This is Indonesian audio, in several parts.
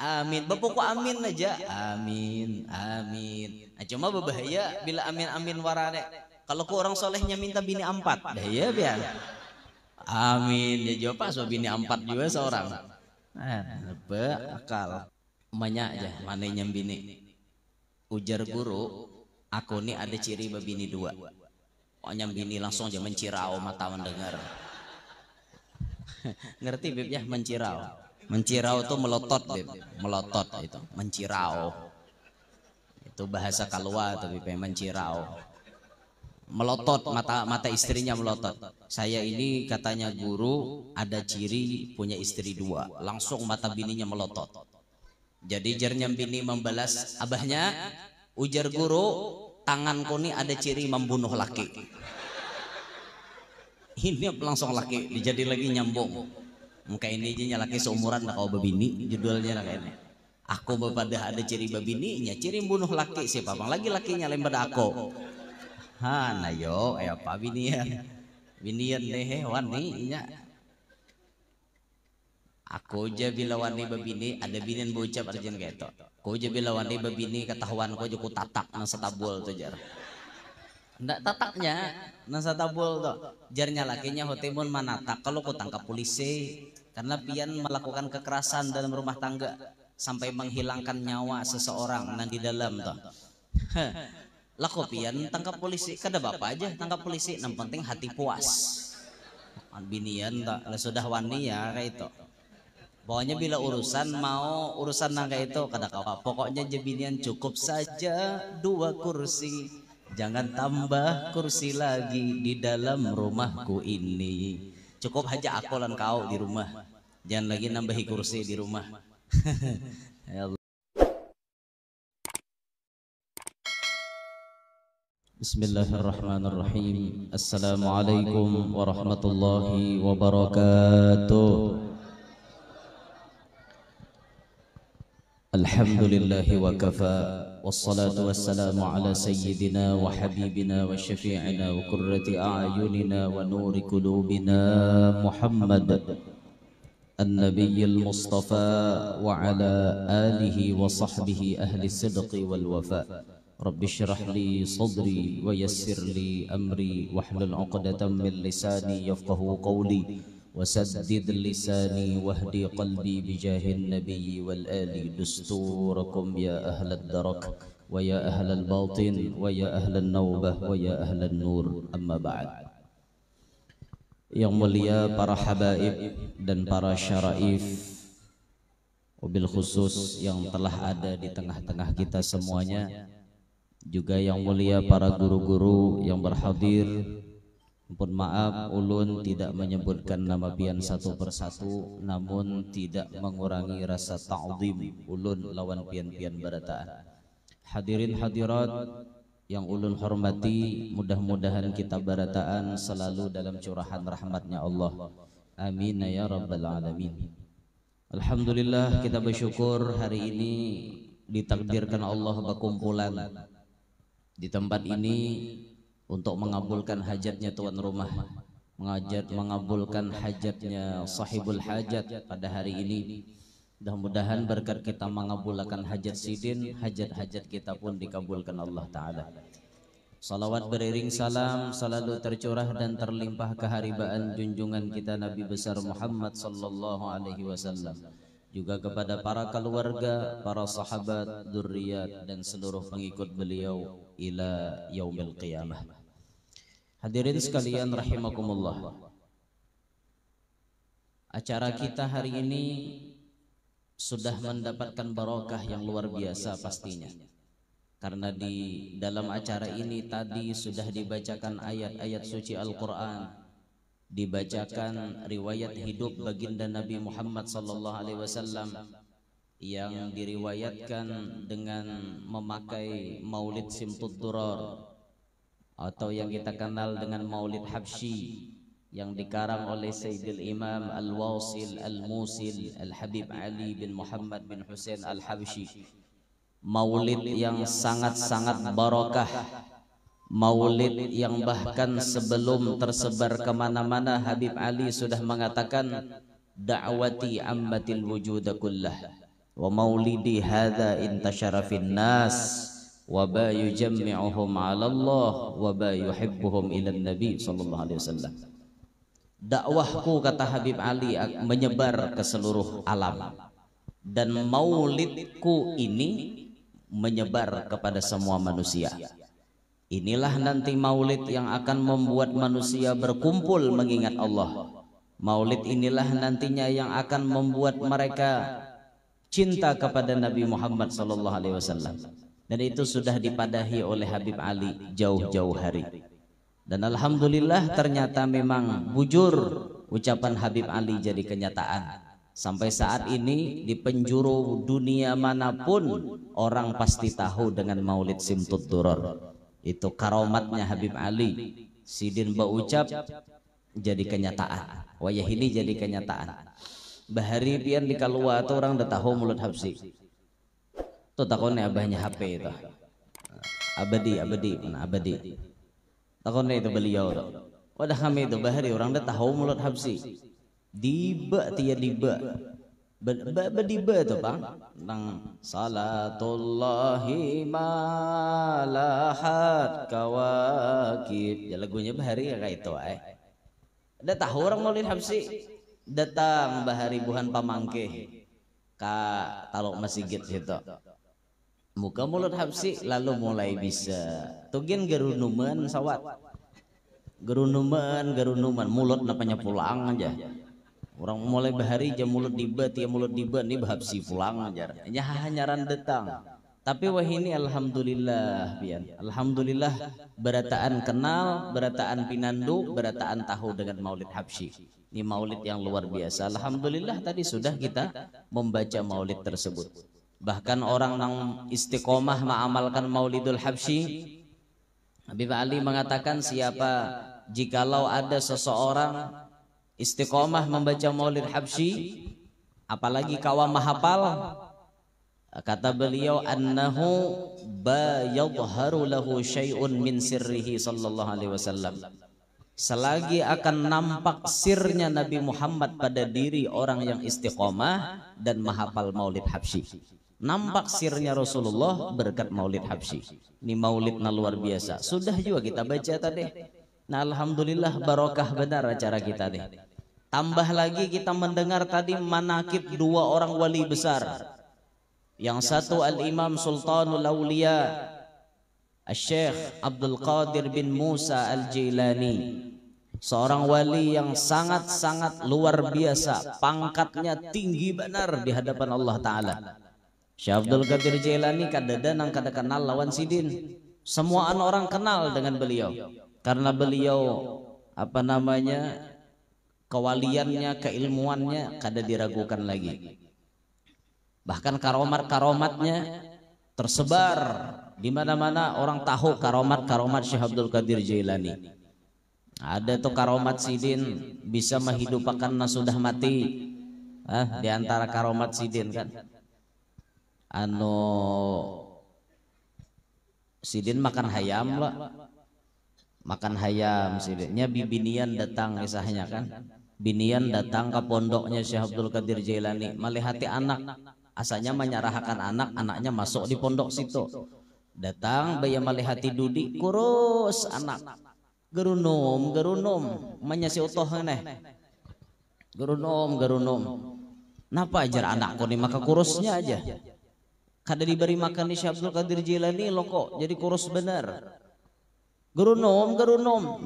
Amin, bapakku amin aja. Amin, amin. Nah, cuma berbahaya bila amin-amin warane. Kalau ku orang solehnya minta bini 4, dah ya biar. Amin, ya jawab pas bini 4 juga seorang. Akal. Banyak aja mananya bini. Ujar guru, aku nih ada ciri babini 2. Pokoknya bini langsung aja mencirau mata mendengar. Ngerti beb ya mencirau? Mencirau itu melotot beb, melotot itu, mencirau. Itu bahasa kalua tuh beb, mencirau. Melotot mata istrinya melotot. Saya ini katanya guru ada ciri punya istri 2, langsung mata bininya melotot. Jadi jarnya bini membalas abahnya, ujar guru, tanganku nih ada ciri membunuh laki. Ini langsung laki dijadi lagi nyambung. Muka ini aja laki seumuran kau babini judulnya kayaknya. Aku bepada ada ciri babininya, ciri membunuh laki siapa bang lagi lakinya lain pada aku. Ha, nah yo, apa binian? Binian deh waninya. Aku aja bila wani babini ada binian bocap arjen kayak itu. Aku aja bila wani babini ketahuan aku aja ku tatak nang setabul tuh jar. Ndak tataknya nasa tabul tuh jarnya lakinya hotimun manatak kalau ku tangkap polisi karena pian melakukan kekerasan dalam rumah tangga sampai menghilangkan nyawa seseorang nang di dalam tuh. Laku pian tangkap polisi kada bapak aja tangkap polisi yang penting hati puas. Binian tak sudah wani ya kayak itu. Pokoknya bila urusan mau urusan nang kayak itu kada kawa. Pokoknya jebinian cukup saja 2 kursi. Jangan tambah kursi lagi di dalam rumahku ini. Cukup aja aku lan kau di rumah. Jangan lagi nambahi kursi di rumah. Ya Allah. Bismillahirrahmanirrahim. Assalamualaikum warahmatullahi wabarakatuh. Alhamdulillahi wa kafa. Wassalatu wassalamu ala sayyidina wa habibina wa syafi'ina wa qurrati a'yunina wa nuri qulubina Muhammad An-Nabiyyil Mustafa wa ala alihi wa sahbihi ahli sidqi wal wafa. Rabbi syrah li sadri wa yassir li amri wahlul 'uqdatam min lisani yafqahu qawli wasaddid lisani wahdi qalbi bijahin nabiyyi wal ali dusturakum ya ahlad darak wa ya ahlal batin wa ya ahlan naubah wa ya ahlan nur amma ba'd. Yang mulia para habaib dan para syaraif, wabil khusus yang telah ada di tengah-tengah kita semuanya, juga yang mulia para guru-guru yang berhadir. Ampun maaf ulun tidak menyebutkan nama pian satu persatu, namun tidak mengurangi rasa ta'zim ulun lawan pian-pian barataan. Hadirin hadirat yang ulun hormati, mudah-mudahan kita barataan selalu dalam curahan rahmatnya Allah. Amin ya rabbal alamin. Alhamdulillah kita bersyukur hari ini ditakdirkan Allah berkumpulan di tempat ini untuk mengabulkan hajatnya tuan rumah, mengabulkan hajatnya sahibul hajat pada hari ini. Mudah-mudahan berkat kita mengabulkan hajat sidin, hajat-hajat kita pun dikabulkan Allah Ta'ala. Salawat beriring salam selalu tercurah dan terlimpah keharibaan junjungan kita Nabi besar Muhammad sallallahu alaihi wasallam, juga kepada para keluarga, para sahabat, dzurriyyat dan seluruh pengikut beliau ila yaumil qiyamah. Hadirin sekalian rahimakumullah. Acara kita hari ini sudah mendapatkan barokah yang luar biasa pastinya. Karena di dalam acara ini tadi sudah dibacakan ayat-ayat suci Al-Qur'an, dibacakan riwayat hidup baginda Nabi Muhammad sallallahu alaihi wasallam yang diriwayatkan dengan memakai maulid Simtud Durar atau yang kita kenal dengan maulid Habsyi yang dikarang oleh Sayyidil Imam Al-Wasil Al-Musil Al-Habib Ali bin Muhammad bin Hussein Al-Habsyi. Maulid yang sangat-sangat barakah, maulid yang bahkan sebelum tersebar kemana-mana Habib Ali sudah mengatakan da'wati ammatil wujuda kullah. wa maulidi hadza intashara fin nas wa ba yujammi'uhum 'ala Allah wa ba yuhibbuhum ila nabi sallallahu alaihi wasallam. Dakwahku, kata Habib Ali, menyebar ke seluruh alam, dan maulidku ini menyebar kepada semua manusia. Inilah nanti maulid yang akan membuat manusia berkumpul mengingat Allah. Maulid inilah nantinya yang akan membuat mereka cinta kepada Nabi Muhammad sallallahu alaihi wasallam. Dan itu sudah dipadahi oleh Habib Ali jauh-jauh hari. Dan alhamdulillah ternyata memang bujur ucapan Habib Ali jadi kenyataan. Sampai saat ini di penjuru dunia manapun orang pasti tahu dengan Maulid Simtud Duror. Itu karomatnya Habib Ali. Sidin baucap jadi kenyataan. Wayah ini jadi kenyataan. Bahari pian di kalua tu orang dah tahu mulut Habsi. Tu takutnya abahnya HP itu. Abadi mana abadi. Takutnya itu beliau tu. Wadah kami itu bahari orang dah tahu mulut Habsi. Diba tiya diba. Bediba tu bang. Nang salatullahi malahat kawakib. Ya lagunya bahari kayak itu Ada tahu orang Maulid Habsi. Datang bahari buhan pamangke ka talok masjid situ. Muka Maulid Habsi lalu mulai bisa. Tugin gerunuman sawat. Gerunuman mulut napanya pulang aja. Orang mulai bahari jam mulut dibat ya mulut dibat nih Habsi pulang aja. Hanya hanyaran datang. Tapi wah ini alhamdulillah pian. Alhamdulillah berataan kenal, berataan pinandu, berataan tahu dengan Maulid Habsi. Ini maulid yang luar biasa. Alhamdulillah tadi sudah kita membaca maulid tersebut. Bahkan orang yang istiqomah mengamalkan Maulidul Habsi, Habib Ali mengatakan siapa jikalau ada seseorang istiqomah membaca Maulid Habsi, apalagi kawam mahapal, kata beliau annahu ba yadhharu lahu syai'un min sirrihi sallallahu alaihi wasallam. Selagi akan nampak sirnya Nabi Muhammad pada diri orang yang istiqomah dan menghafal Maulid Habsi. Nampak sirnya Rasulullah berkat Maulid Habsi. Ini maulidnya luar biasa. Sudah juga kita baca tadi. Nah alhamdulillah barokah benar acara kita deh. Tambah lagi kita mendengar tadi manakib dua orang wali besar. Yang satu Al-Imam Sultanul Aulia Al-Syekh Abdul Qadir bin Musa Al-Jilani, seorang wali yang sangat-sangat luar biasa, pangkatnya tinggi benar di hadapan Allah Ta'ala. Syekh Abdul Qadir Jilani kadang-kadang kada kenal lawan Sidin. Semua orang kenal dengan beliau karena beliau kewaliannya, keilmuannya kada diragukan lagi. Bahkan karomat-karomatnya tersebar di mana-mana, orang tahu karomat Syekh Abdul Qadir Jilani. Ada tuh karomat Sidin bisa menghidupkan sudah mati. Di antara karomat Sidin kan, Sidin makan hayam lah, makan hayam Sidinnya bibinian datang kisahnya kan. Binian datang ke pondoknya Syekh Abdul Qadir Jilani, melihati anak, asalnya menyerahkan anaknya masuk di pondok situ. Datang bayi melihati dudi, kurus anak, gerunum menyasi utuh neh, gerunum. Napa ajar anakku nih maka kurusnya aja. Kada diberi makan di Syekh Abdul Qadir Jilani lo kok jadi kurus benar. Gerunum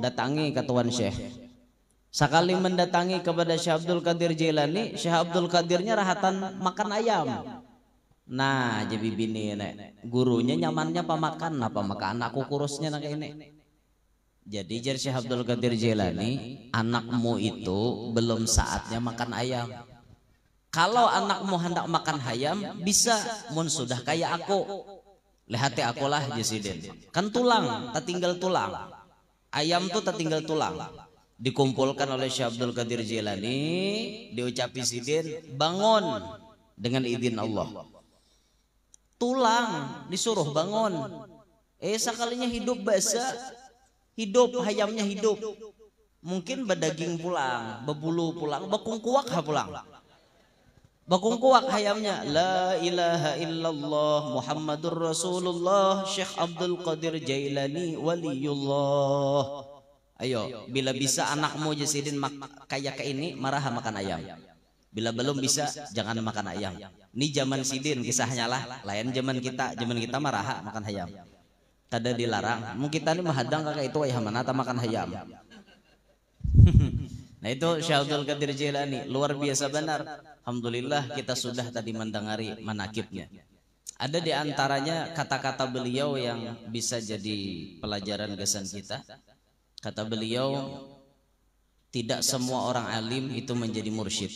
datangi ke Tuan Syekh. Sekali mendatangi kepada Syekh Abdul Qadir Jilani, Syekh Abdul Qadirnya rahatan makan ayam. Nah jadi bini nek gurunya nyamannya pamakan, apa maka anakku kurusnya nak ini. Jadi jar Syekh Abdul Qadir Jilani, anakmu itu belum saatnya makan ayam. Kalau anakmu hendak makan ayam bisa, mun sudah kayak aku. Lihati aku lah Jasidin. Kan tulang, tak tinggal tulang. Ayam tuh tak tinggal tulang. Dikumpulkan oleh Syekh Abdul Qadir Jilani, diucapi Sidin, bangun dengan izin Allah. Tulang disuruh bangun. Sekalinya hidup basah, hidup ayamnya hidup. Mungkin bedaging pulang, bebulu pulang, bekungkuak ha pulang. bakung kuak hayamnya la ilaha illallah Muhammadur Rasulullah Syekh Abdul Qadir Jailani Waliullah. Ayo, bila bisa anakmu Jasidin kayak ini marah makan ayam. Bila belum bisa jangan makan ayam. Ini zaman Sidin kisahnya lah, lain zaman kita marah makan ayam. Kada dilarang. Mungkin kita ini menghadang kakak itu ayam mana makan ayam. Nah itu Syekh Abdul Qadir Jailani luar biasa benar. Alhamdulillah kita sudah tadi mendengari manakibnya. Ada di antaranya kata-kata beliau yang bisa jadi pelajaran gesan kita. Kata beliau, tidak semua orang alim itu menjadi mursyid.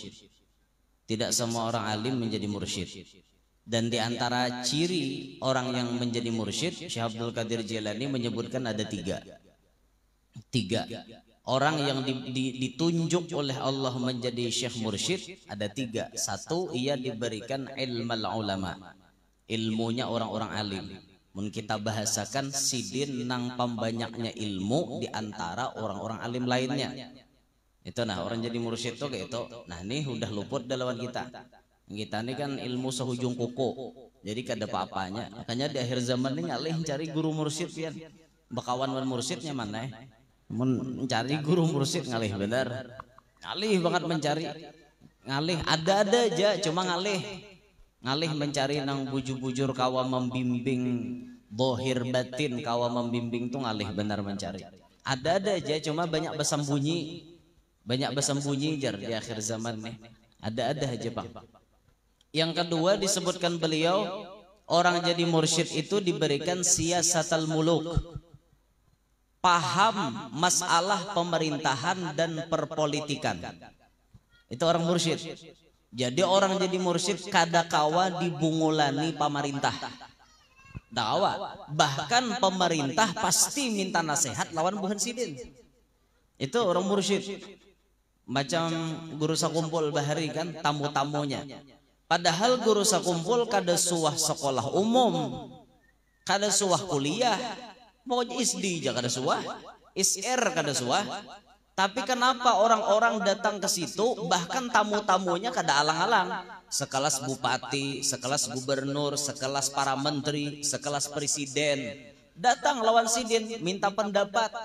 Tidak semua orang alim menjadi mursyid. Dan di antara ciri orang yang menjadi mursyid, Syekh Abdul Qadir Jailani menyebutkan ada tiga. Orang yang ditunjuk oleh Allah menjadi syekh mursyid ada tiga. Satu, ia diberikan ilmal ulama, ilmunya orang-orang alim. Mun kita bahasakan sidin nang pembanyaknya ilmu di antara orang-orang alim lainnya. Itu nah orang jadi mursyid tuh kayak itu. Nah ini udah luput lawan kita. Kita ini kan ilmu sehujung kuku. Jadi kada apa-apanya. Makanya di akhir zaman ini ngalih cari guru mursyid pian. Bakawan mursyidnya mana? Mencari guru mursyid ngalih benar, ngalih banget mencari, ngalih ada aja cuma ngalih mencari nang bujur-bujur kawa membimbing bohir batin, kawa membimbing tuh ngalih benar mencari, ada aja cuma banyak bersembunyi jar di akhir zaman nih, ada aja bang. Yang kedua disebutkan beliau, orang jadi mursyid itu diberikan siyasatul muluk, paham masalah pemerintahan dan perpolitikan. Itu orang mursyid. Jadi orang jadi mursyid kadakawa dibungulani pemerintah. Dawa. Bahkan pemerintah pasti minta nasihat lawan buhan sidin. Itu orang mursyid. Macam guru sakumpul bahari kan tamu-tamunya. Padahal guru sakumpul kada suah sekolah umum, kada suah kuliah. Pokoknya ISD aja kada suah, ISR kada suah. Tapi kenapa orang-orang datang ke situ, bahkan tamu-tamunya kada alang-alang. Sekelas bupati, sekelas gubernur, sekelas para menteri, sekelas presiden. Datang lawan sidin, minta pendapat.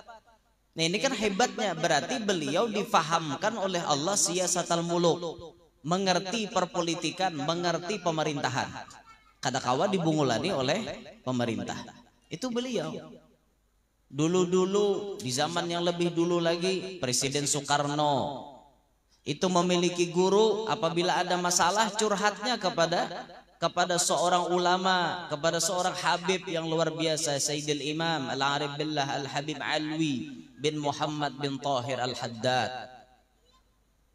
Nah ini kan hebatnya, berarti beliau difahamkan oleh Allah siyasatul muluk. Mengerti perpolitikan, mengerti pemerintahan. Kadakawa dibungulani oleh pemerintah. Itu beliau. Dulu-dulu di zaman yang lebih dulu lagi Presiden Soekarno itu memiliki guru, apabila ada masalah curhatnya kepada seorang ulama, kepada seorang habib yang luar biasa, Sayyidil Imam Al-Arif Billah Al-Habib Alwi bin Muhammad bin Tahir Al-Haddad.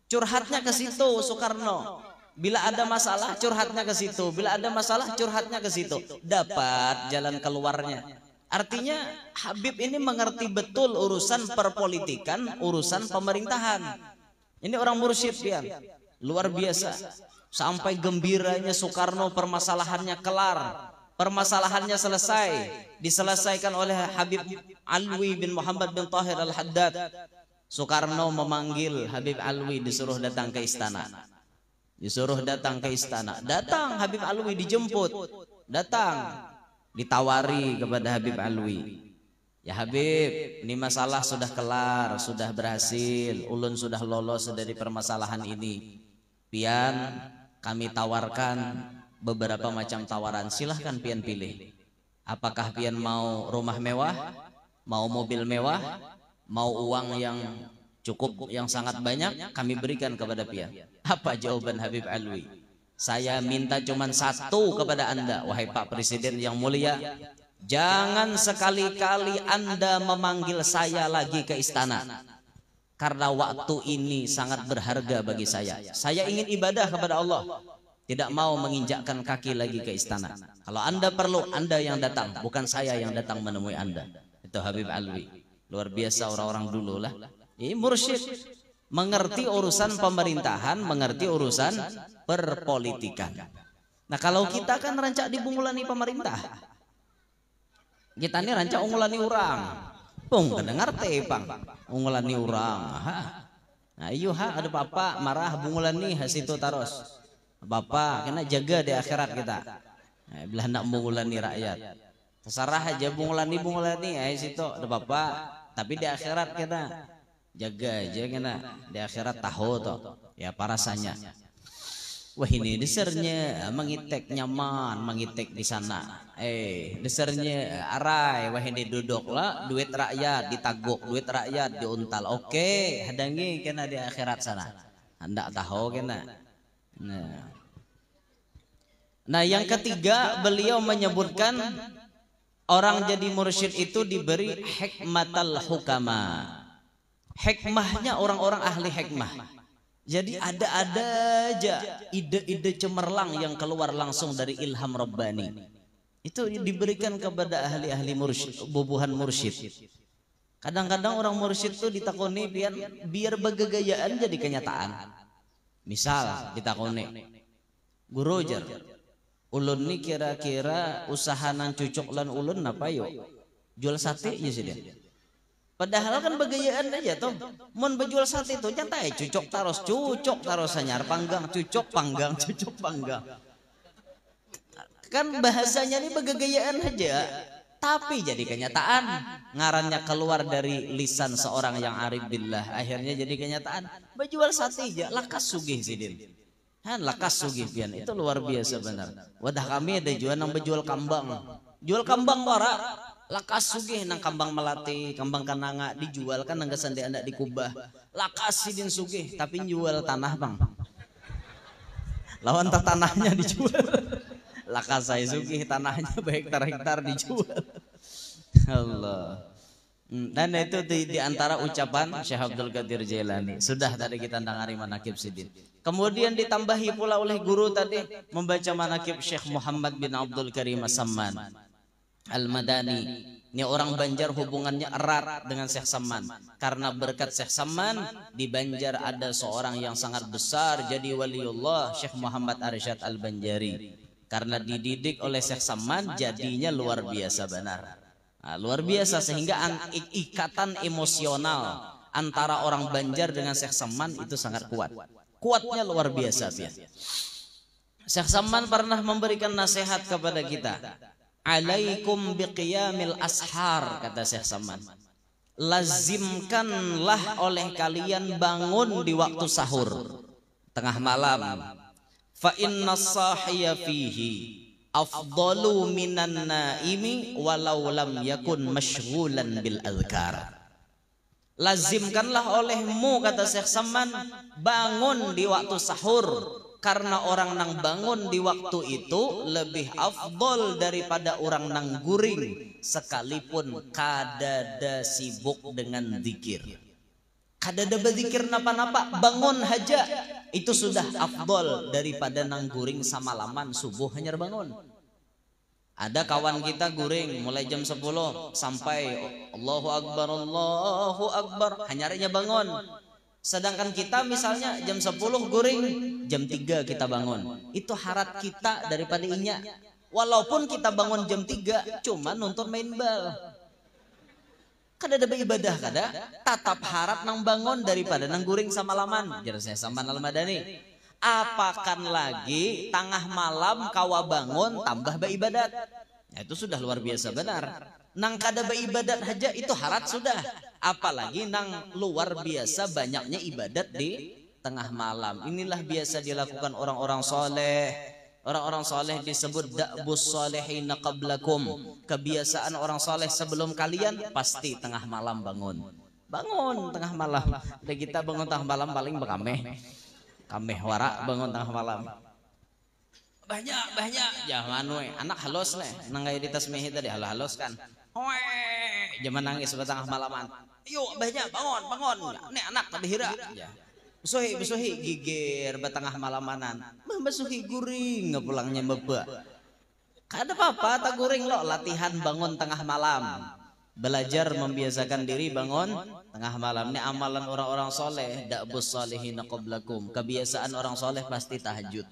Curhatnya ke situ Soekarno. Bila ada masalah curhatnya ke situ, bila ada masalah curhatnya ke situ, dapat jalan keluarnya. Artinya Habib ini mengerti betul urusan perpolitikan, urusan pemerintahan. Ini orang mursyid pian, luar biasa. Sampai gembiranya Soekarno permasalahannya kelar, permasalahannya selesai, diselesaikan oleh Habib Alwi bin Muhammad bin Tahir Al-Haddad. Soekarno memanggil Habib Alwi, disuruh datang ke istana. Datang Habib Alwi, dijemput, datang. Ditawari kepada Habib Alwi, ya Habib, ini masalah sudah kelar, sudah berhasil, ulun sudah lolos dari permasalahan ini. Pian kami tawarkan beberapa macam tawaran, silahkan pian pilih. Apakah pian mau rumah mewah, mau mobil mewah, mau uang yang cukup, yang sangat banyak, kami berikan kepada pian. Apa jawaban Habib Alwi? Saya minta cuman satu kepada Anda, wahai Pak Presiden yang mulia, jangan sekali-kali Anda memanggil saya lagi ke istana, karena waktu ini sangat berharga bagi saya. Saya ingin ibadah kepada Allah, tidak mau menginjakkan kaki lagi ke istana. Kalau Anda perlu, Anda yang datang, bukan saya yang datang menemui Anda. Itu Habib Alwi. Luar biasa orang-orang dulu lah. Ini mursyid, mengerti urusan pemerintahan, mengerti urusan perpolitikan. Nah kalau kita kan rancak dibungulani pemerintah, kita ini rancak ungulani orang. Pung kedengar tepang ungulani orang. Nah iya ada apa marah bungulani hasitu taros. Bapak kena jaga di akhirat kita. Belah nak mengulani rakyat. Terserah aja mengulani situ ada bapak. Tapi di akhirat kena jaga aja kena di akhirat tahu toh ya parasanya. Wah ini desarnya mengitek nyaman, mengitek di sana. Desarnya arai, wah ini duduk lah, duit rakyat ditaguk, duit rakyat diuntal. Oke, hadangi kena di akhirat sana. Hendak tahu kena. Nah yang ketiga beliau menyebutkan orang jadi mursyid itu diberi hikmatal hukama. Hikmahnya orang-orang ahli hikmah. Jadi ada aja ide-ide cemerlang yang keluar langsung dari ilham Rabbani. Itu diberikan kepada ahli-ahli mursyid, bubuhan mursyid. Kadang-kadang orang mursyid itu ditakoni biar begegayaan jadi kenyataan. Misal ditakoni, guru jar, ulun nih kira-kira usaha nan cucuk lan ulun apa yuk? Jual sate ya sih dia. Padahal kan begayaan aja tuh. Mun berjual sate itu nyantai cucuk taros anyar panggang cucuk panggang. Kan bahasanya ini begayaan aja. Tapi jadi kenyataan ngarannya keluar dari lisan seorang yang arif billah. Akhirnya jadi kenyataan. Berjual sate aja lakas sugih sidin. Han lakas sugih pian itu luar biasa benar. Wadah kami ada jual nang berjual kambang. Jual kambang wara. Lakas sugih nang kambang melati, kambang kananga dijual kan nangga sandi anda dikubah. Lakas sidin sugih tapi jual tanah bang. Lawan tanahnya dijual. Lakas saya sugih tanahnya berhektar-hektar dijual. Allah. Dan itu di antara ucapan Syekh Abdul Qadir Jailani. Sudah tadi kita dengari manakib sidin. Kemudian ditambahi pula oleh guru tadi membaca manakib Syekh Muhammad bin Abdul Karim As-Samman Al-Madani. Ini orang Banjar hubungannya erat dengan Syekh Samman. Karena berkat Syekh Samman di Banjar ada seorang yang sangat besar jadi waliullah, Syekh Muhammad Arsyad Al-Banjari. Karena dididik oleh Syekh Samman jadinya luar biasa benar. Nah, luar biasa sehingga ikatan emosional antara orang Banjar dengan Syekh Samman itu sangat kuat. Kuatnya luar biasa. Syekh Samman pernah memberikan nasihat kepada kita. Alaikum biqiyamil ashar, kata Syekh Samman. Lazimkanlah oleh kalian bangun di waktu sahur tengah malam. Fa inna sahiya fihi afdalu minan naimi walau lam yakun mashghulan bil adhkar. Lazimkanlah olehmu, kata Syekh Samman, bangun di waktu sahur. Karena orang nang bangun di waktu itu lebih afdol daripada orang nang guring sekalipun kadada sibuk dengan zikir. Kadada berzikir napa-napa, bangun haja itu sudah afdol daripada nang guring samalaman subuh hanyar bangun. Ada kawan kita guring mulai jam 10 sampai Allahu Akbar hanyarnya bangun. Sedangkan kita misalnya jam 10 guring, jam 3 kita bangun. Itu harat kita daripada inya. Walaupun kita bangun jam 3 cuma nonton main bal. Kada ada beribadah kada, tatap harat nang bangun daripada nang guring samalaman. Jar saya Samman Al-Madani. Apakan lagi tengah malam kawa bangun tambah beribadat. Ya, itu sudah luar biasa benar. Nang kada beribadat haja itu harat sudah. Apalagi nang luar biasa banyaknya ibadat di tengah malam. Inilah biasa dilakukan orang-orang soleh. Orang-orang soleh disebut da'bus solehina qablakum. Kebiasaan orang soleh sebelum kalian pasti tengah malam bangun. Bangun tengah malam. Dan kita bangun tengah malam paling bekameh. Kameh warak bangun tengah malam. Banyak. Jangan anak halus leh. Nang gaya di tasmih tadi halus kan. Jangan nangis tengah malaman. Yuk banyak bangun. Nih anak tapi hira. Ya. Besuhi gigir batengah malamanan. Besuhi guring ngepulangnya beba. Kada apa-apa tak guring lo latihan bangun tengah malam. Belajar membiasakan diri bangun tengah malam. Ini amalan orang-orang soleh. Da'bus salihina qablakum. Kebiasaan orang soleh pasti tahajud.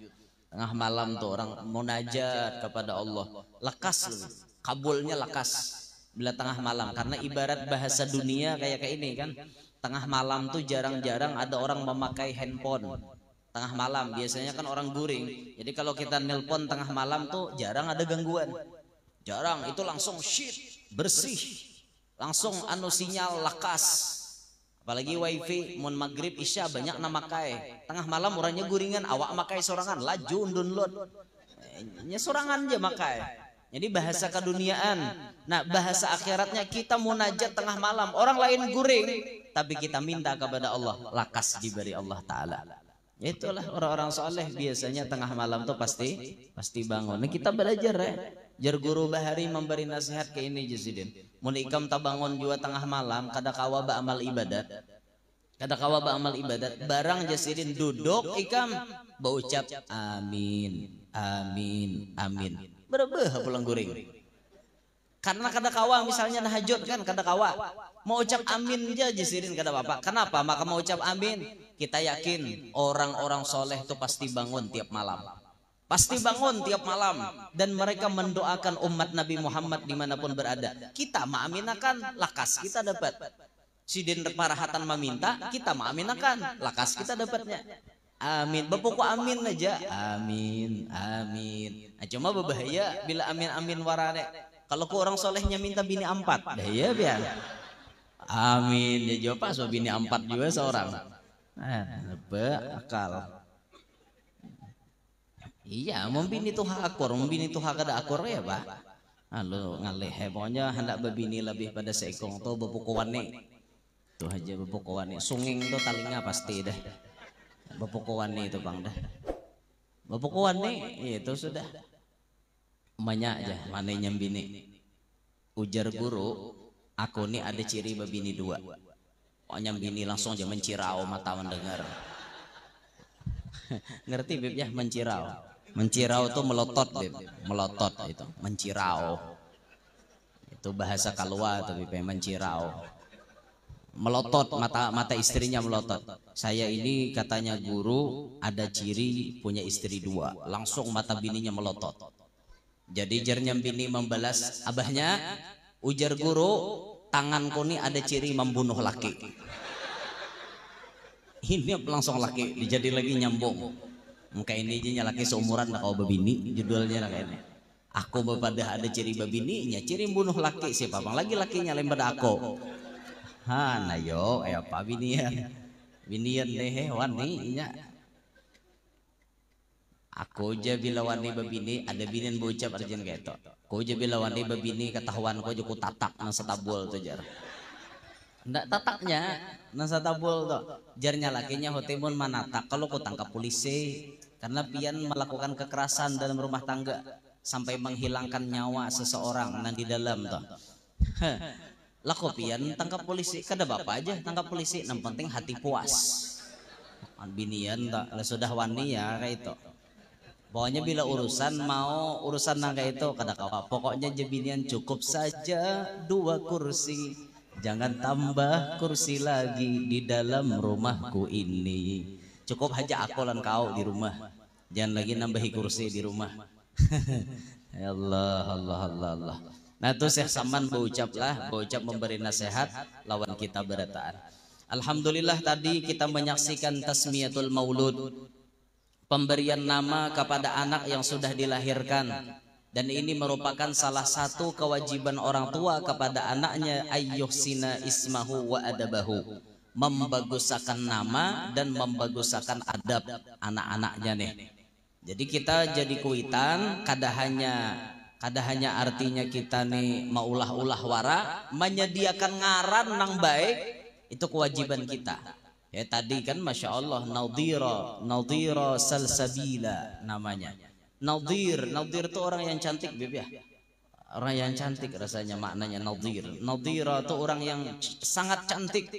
Tengah malam tuh orang munajat kepada Allah. Lekas, kabulnya lekas. Bila tengah malam, karena ibarat bahasa dunia kayak ini kan, tengah malam tuh jarang-jarang ada orang memakai handphone. tengah malam biasanya kan orang guring. Jadi kalau kita nelpon tengah malam tuh jarang ada gangguan. Jarang, itu langsung shit, bersih. Langsung sinyal lakas. Apalagi wifi mun maghrib isya banyak nama makai. Tengah malam orangnya guringan, awak makai sorangan, laju download. Nya sorangan aja makai. Jadi bahasa keduniaan. Nah, bahasa akhiratnya kita munajat tengah malam, orang lain guring, tapi kita minta kepada Allah, lakas diberi Allah Ta'ala. Itulah orang-orang soleh biasanya tengah malam tuh pasti bangun. Nah, kita belajar ya. Jar guru bahari memberi nasihat ke ini Jasidin. Mun ikam tabangun jua tengah malam, kada kawa ba amal ibadat. Kada kawa ba amal ibadat. Barang Jasidin duduk ikam baucap amin, amin, amin. Berebeh pulang guring. Karena kada kawa misalnya tahajud kan kada kawa. Mau ucap amin aja Jasidin kada apa-apa. Kenapa? Maka mau ucap amin. Kita yakin orang-orang soleh itu pasti bangun tiap malam. Pasti bangun tiap malam. Dan mereka mendoakan umat Nabi Muhammad dimanapun berada. Kita maaminakan, lakas kita dapat. Sidin parahatan meminta, kita maaminakan, lakas kita dapatnya. Amin. Bapuk amin aja. Amin, amin. Nah, cuma berbahaya bila amin-amin warane. Kalau ku orang solehnya minta bini 4, bahaya biar. Amin. Ya jawab pas bini 4 juga seorang. Akal. Iya, membini tuh akur, membini tuh kada akur ya pak. Halo ngalih, pokoknya hendak babini lebih pada seekong tuh bepukuwane. Tuh aja bepukuwane, sunging tuh talinga pasti dah. Bepukuwane itu bang dah. Bepukuwane itu sudah. Banyak aja, mana nyambini. Ujar guru, aku nih ada ciri babini 2. Pokoknya bini langsung aja mencirau mata mendengar. Ngerti Beb ya mencirau? Mencirau itu melotot Beb. Melotot itu, mencirau. Itu bahasa kalua tuh Beb, mencirau. Melotot mata istrinya melotot. Saya ini katanya guru ada ciri punya istri 2. Langsung mata bininya melotot. Jadi jarnya bini membalas abahnya, ujar guru tanganku nih ada ciri membunuh laki. Ini langsung laki dijadi lagi nyambung. Muka ini aja laki seumuran kau babini judulnya kayak ini. Aku bepada ada ciri babininya, ciri membunuh laki siapa bang lagi lakinya lain pada aku. Ha, nah yo, apa binian? Binian deh waninya. Aku aja bila wani babini ada binian bocap arjen kayak itu. Aku aja bila wani babini ketahuan aku aja ku tatak nang setabul tuh jar. Ndak tataknya nang setabul tuh. Jarnya lakinya hotemun manatak kalau ku tangkap polisi karena pian melakukan kekerasan dalam rumah tangga sampai menghilangkan nyawa seseorang nang di dalam tuh. Laku pian tangkap polisi kada bapak aja tangkap polisi, yang penting hati puas. Binian tak sudah wani ya kayak itu. Pokoknya bila urusan nang kayak itu kada kawa. Pokoknya jebinian cukup saja 2 kursi. Jangan tambah kursi lagi di dalam rumahku ini. Cukup aja aku lan kau di rumah. Jangan lagi nambahi kursi di rumah. Ya Allah, Allah, Allah, Allah. Nah itu Syekh Saman berucap memberi nasihat lawan kita berataan. Alhamdulillah tadi kita menyaksikan tasmiyatul maulud, pemberian nama kepada anak yang sudah dilahirkan, dan ini merupakan salah satu kewajiban orang tua kepada anaknya ayyuhsina ismahu wa adabahu, membagusakan nama dan membagusakan adab anak-anaknya nih. Jadi kita jadi kuitan kada hanya artinya kita nih maulah-ulah wara, menyediakan ngaran nang baik itu kewajiban kita. Ya tadi kan masya Allah Nadhira Salsabila namanya. Nadhir itu orang yang cantik Beb ya. Orang yang cantik rasanya maknanya Nadhir. Nadhira itu orang yang sangat cantik.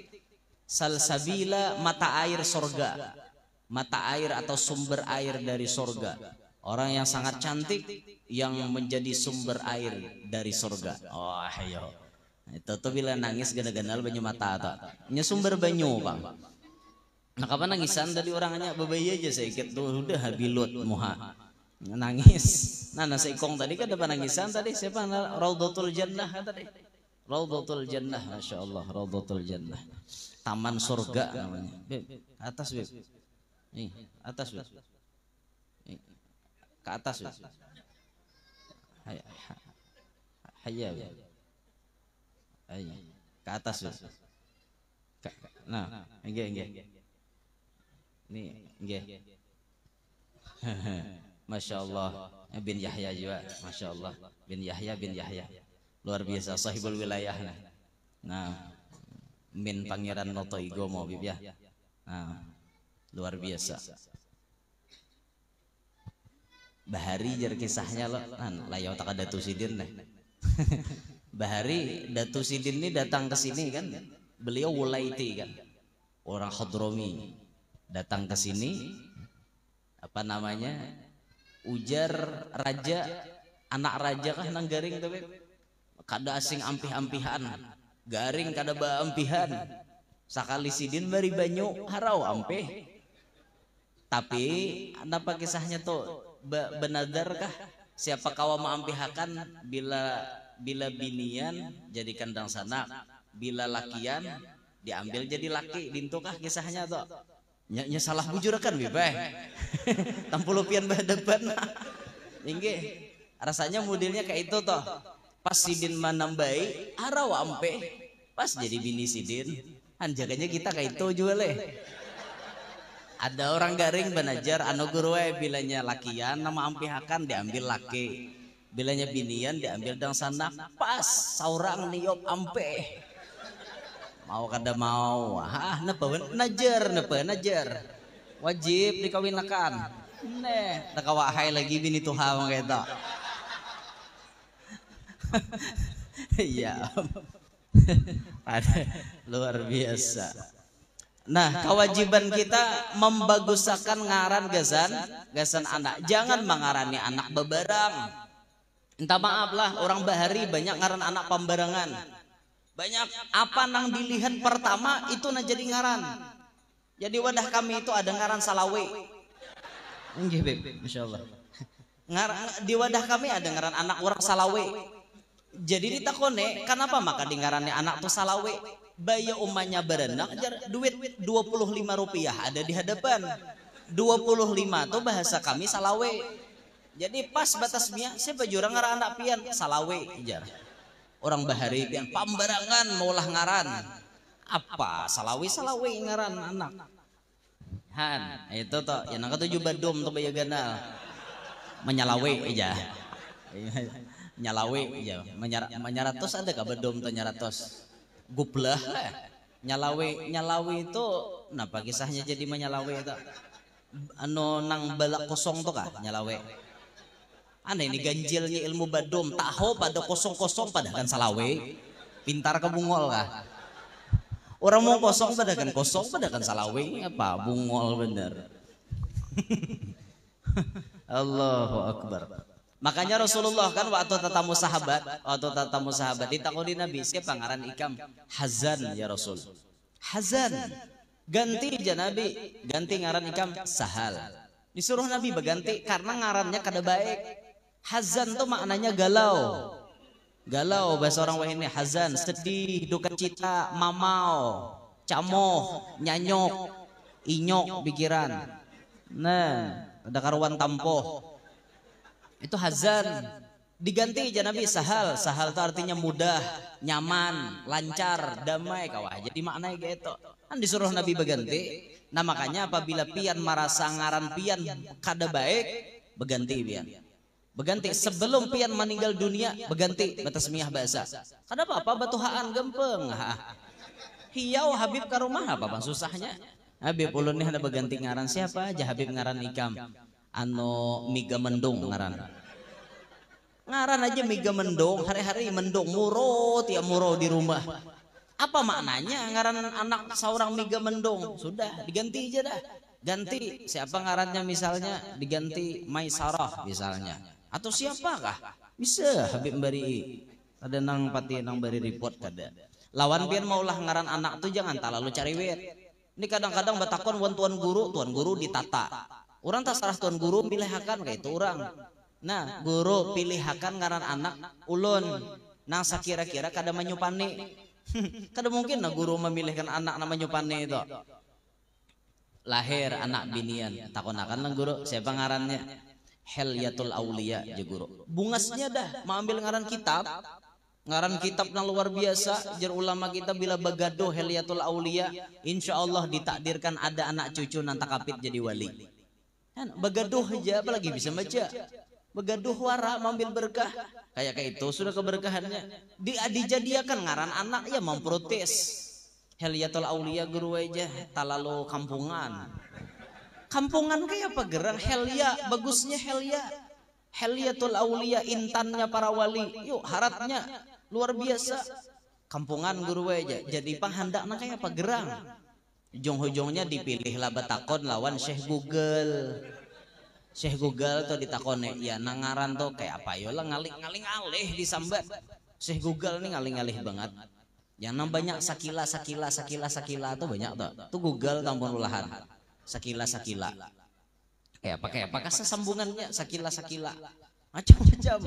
Salsabila mata air sorga. Mata air atau sumber air dari sorga. Orang yang sangat cantik yang menjadi sumber air dari sorga. Oh ayo. Itu tuh bila nangis gana-ganal banyu mata atau nya sumber banyu bang. Nah kapan nangisan tadi orangnya bebayi aja sedikit tuh udah habilut muha nangis. Nah seikong tadi kan ada nangisan tadi siapa Raudhatul Jannah tadi. Raudhatul Jannah, masya Allah Raudhatul Jannah. Taman surga namanya. Beb, atas Beb. Nih, atas wis. Ke atas wis. Hayya. Hayya. Ke atas wis. Nah, nggih. Nih, nggih. Masya Allah, bin Yahya juga, Masya Allah, bin Yahya, luar biasa, sahibul wilayah. Nah, min Pangeran Noto Igomo, bib ya. Nah, luar biasa. Bahari jar kisahnya lo, layau tak ada Datu Sidin nih. Bahari Datu Sidin ini datang ke sini kan, beliau Wulaiti kan, orang Hadrami, datang ke sini, apa namanya, ujar raja, anak raja kah nang garing tapi kada asing ampih-ampihan, garing kada ba ampihan, sakali sidin bari banyu harau ampih. Tapi apa kisahnya tuh, benadarkah siapa kawa maampihakan bila binian jadi kandang sanak, bila lakian diambil jadi laki, dintukah kisahnya tuh? Nya salah bujurakan bibeh. Tampulupian berdepan. Inggih. Rasanya modelnya kayak itu toh. Pas sidin manambai, harau ampe. Pas jadi bini sidin, hanjaganya kita kayak itu juga leh. Ada orang garing benajar anu guru bilanya lakian nama ampihakan diambil laki. Bilanya binian diambil dang sanak. Pas saurang niop ampe. Mau kada mau, najar, wajib dikawinakan. Nakawahai lagi bini tuha kayak itu. Iya, luar biasa. Nah, kewajiban kita membagusakan ngaran gasan anak. Jangan mengarani anak bebarang. Entah maaf lah, orang bahari banyak ngaran anak pembarangan. Banyak apa nang dilihat pertama itu na jadi ngaran. Jadi wadah kami itu ada ngaran Salawe. Nggih, Beb, masyaallah. Di wadah kami ada ngaran anak orang Salawe. Jadi ditakone, kenapa maka di ngarannya anak tuh Salawe? Baya umanya berenang duit 25 rupiah ada di hadapan. 25 tuh bahasa kami Salawe. Jadi pas batas mia, siapa jurang ngaran anak pian Salawe jar. Orang bahari pian pambarangan maulah ngaran apa Salawi ngaran anak han itu toh yang angka 7 badum tuh baya ganal menyalawe aja nyalawe aja menyaratos ada ka badum tuh nyaratos guplah nyalawe itu napa kisahnya jadi menyalawe itu anu nang balak kosong tuh kah nyalawe. Aneh ini ganjilnya ilmu badum, tahu pada kosong-kosong pada kan Salawe, pintar ke bungol kah? Orang mau kosong pada kan Salawe, apa bungol bener. Allahu Akbar. Makanya Rasulullah kan waktu tatamu sahabat ditakoni Nabi, siapa ngaran ikam? Hazan ya Rasul. Hazan. Ganti aja Nabi, ganti ngaran ikam Sahal. Disuruh Nabi berganti karena ngarannya kada baik. Hazan tuh maknanya galau. Galau bahasa orang wah ini hazan, sedih, duka cita, mamau, camoh, nyanyok, inyok pikiran. Nah, ada karuan tampoh. Itu hazan. Diganti aja Nabi Sahal. Sahal itu artinya mudah, nyaman, lancar, damai kawah. Jadi maknanya gitu. Kan disuruh Nabi berganti. Nah makanya apabila pian merasa ngaran pian kada baik, berganti pian. Berganti sebelum pian meninggal dunia, berganti batasmiyah bahasa. Kenapa? Apa batuhaan gempeng. Hiau Habib ke rumah apa bang susahnya? Habib ulun nih ada berganti ngaran siapa aja Habib ngaran ikam. Ano miga mendung ngaran. Ngaran aja miga mendung, hari-hari mendung muro tiap muro di rumah. Apa maknanya ngaran anak seorang miga mendung? Sudah diganti aja dah. Ganti siapa ngarannya misalnya diganti Maisarah misalnya. Atau siapakah? Bisa Habib bari ada nang pati nang bari report kada. Lawan pian maulah ngaran anak tuh jangan terlalu cari wet. Ini kadang-kadang batakon wan tuan guru ditata. Orang tak sarah tuan guru pilihakan kayak itu orang. Nah, guru pilihakan ngaran anak ulun. Nang sakira-kira kada menyupani. Kada mungkin nah guru memilihkan anak nama nyupani itu. lahir anak binian. Takonakan lang guru, siapa ngarannya? Hilyatul Aulia je guru. Bungasnya dah, mau ambil ngaran kitab. Ngaran kitab yang luar biasa. Jar ulama kita bila begaduh Hilyatul Aulia, insya Allah ditakdirkan ada anak cucu nanti kapit jadi wali. Kan begaduh aja, apalagi bisa baca. Begaduh wara, ambil berkah. Kayak itu sudah keberkahannya. Dijadiakan ngaran anak ya memprotes. Hilyatul Aulia guru aja, talalu kampungan. Kampungan kayak apa gerang? Hilya, bagusnya Hilya. Hilyatul Aulia, intannya para wali. Yuk haratnya luar biasa. Kampungan guru aja. Jadi panghandakna kayak apa gerang? Ujung-ujungnya dipilihlah betakon lawan Syekh Google. Syekh Google tuh ditakone, ya nangaran tuh kayak apa yolah ngaling-ngaling alih disambat. Syekh Google nih ngaling-alih banget. Yang namanya sakila tuh banyak tuh. Tuh Google tampun ulahan. Sakila. Kayak apa sambungannya sakila. Macam-macam.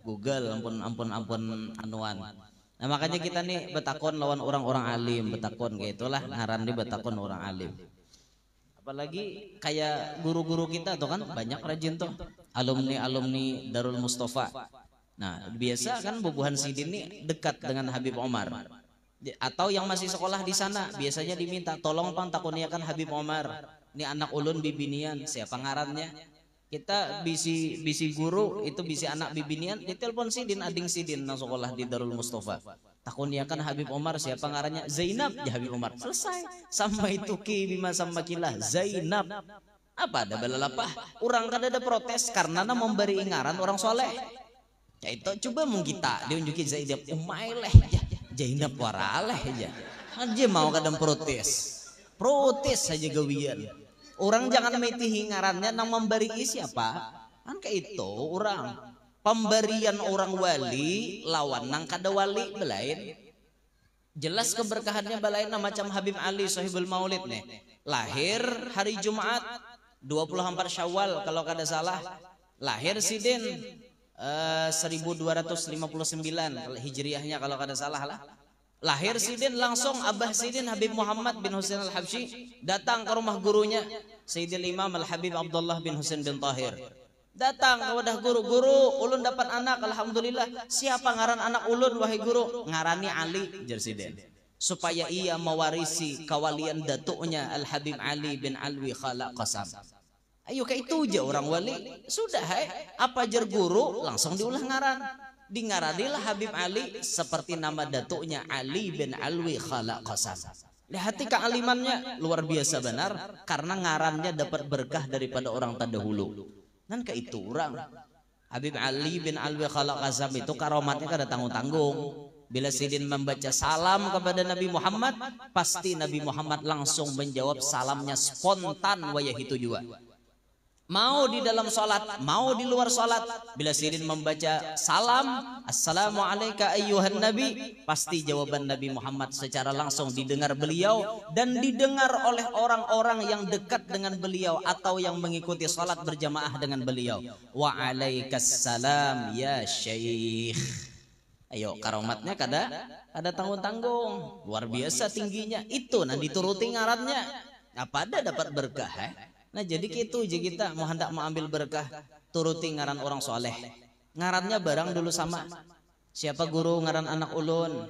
Google ampun anuan. Nah makanya kita nih betakon lawan orang-orang alim, betakon kayak itulah ngaran di betakon orang alim. Apalagi kayak guru-guru kita tuh kan banyak rajin tuh alumni Darul Mustafa. Nah biasa kan Bubuhan Sidin ini dekat dengan Habib Omar. Atau yang masih sekolah di sana biasanya diminta tolong pang takuniakan Habib Omar. Ini anak ulun bibinian, siapa ngarannya? Kita bisi guru itu bisi anak bibinian, ditelepon Sidin ading Sidin nang sekolah di Darul Mustafa. Takuniakan Habib Omar, siapa ngarannya? Zainab, ya Habib Omar. Selesai. Sampai tuki bima sama kilah Zainab. Apa ada balalapah? Orang kan ada protes karena memberi ngaran orang soleh. Ya itu coba mung kita diunjuki Zainab umaileh ya. Zainab waraleh aja. Aja mau kadang protes. Protes saja gawian. Orang jangan metihi ngarannya nang memberi siapa? Kan kayak itu orang. Pemberian orang wali lawan nang kada wali belain. Jelas keberkahannya belain macam Habib Ali Sahibul Maulid nih. Lahir hari Jumat 24 Syawal kalau kada salah. Lahir Sidin 1259 Hijriahnya kalau kada salah lah. Lahir Sidin langsung Abah Sidin Habib Muhammad bin Husain Al-Habsyi datang ke rumah gurunya Sayyidil Imam Al-Habib Abdullah bin Husain bin Tahir. Datang ke wadah guru, ulun dapat anak, alhamdulillah. Siapa ngaran anak ulun wahai guru? Ngarani Ali Jersiden. Supaya ia mewarisi kawalian datuknya Al-Habib Ali bin Alwi Khala Qasam. Ayo kayak itu aja orang wali. Sudah apa jar guru langsung diulah ngaran. Dingaranilah Habib Ali seperti nama datuknya Ali bin Alwi Khala Qasam. Lihat kealimannya luar biasa benar karena ngarannya dapat berkah daripada orang terdahulu. Dan ke itu orang Habib Ali bin Alwi Khala Qasam itu karomatnya kada tanggung-tanggung. Bila Sidin membaca salam kepada Nabi Muhammad, pasti Nabi Muhammad langsung menjawab salamnya spontan wayah itu juga. Mau di dalam sholat, mau di luar sholat, bila Sidin membaca salam Assalamualaikum ayyuhan Nabi, pasti jawaban Nabi Muhammad secara langsung didengar beliau dan didengar oleh orang-orang yang dekat dengan beliau atau yang mengikuti sholat berjamaah dengan beliau. Waalaikumsalam ya Syekh. Ayo karomatnya kada tanggung-tanggung, luar biasa tingginya. Itu nanti dituruti ngarannya. Apa ada dapat berkah Nah jadi gitu aja kita mau hendak mengambil berkah turuti ngaran orang soleh. Ngarannya barang dulu sama. Siapa guru ngaran anak ulun?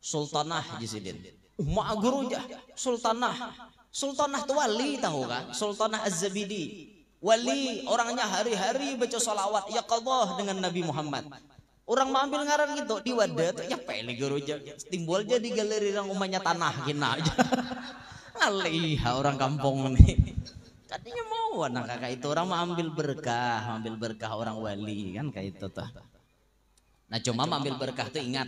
Sultanah Jisidin. Ma guru aja Sultanah. Sultanah itu wali tahu kan? Sultanah Az-Zabidi. Wali orangnya hari-hari baca salawat ya qadhah dengan Nabi Muhammad. Orang mau ambil ngaran gitu di wadah tuh ya pele guru aja timbul jadi galeri orang umahnya tanah gina aja. Ngalih orang kampung nih. Katanya mau anak kakak itu orang mau ambil berkah orang wali kan kayak itu tuh. Nah cuma ambil berkah tuh ingat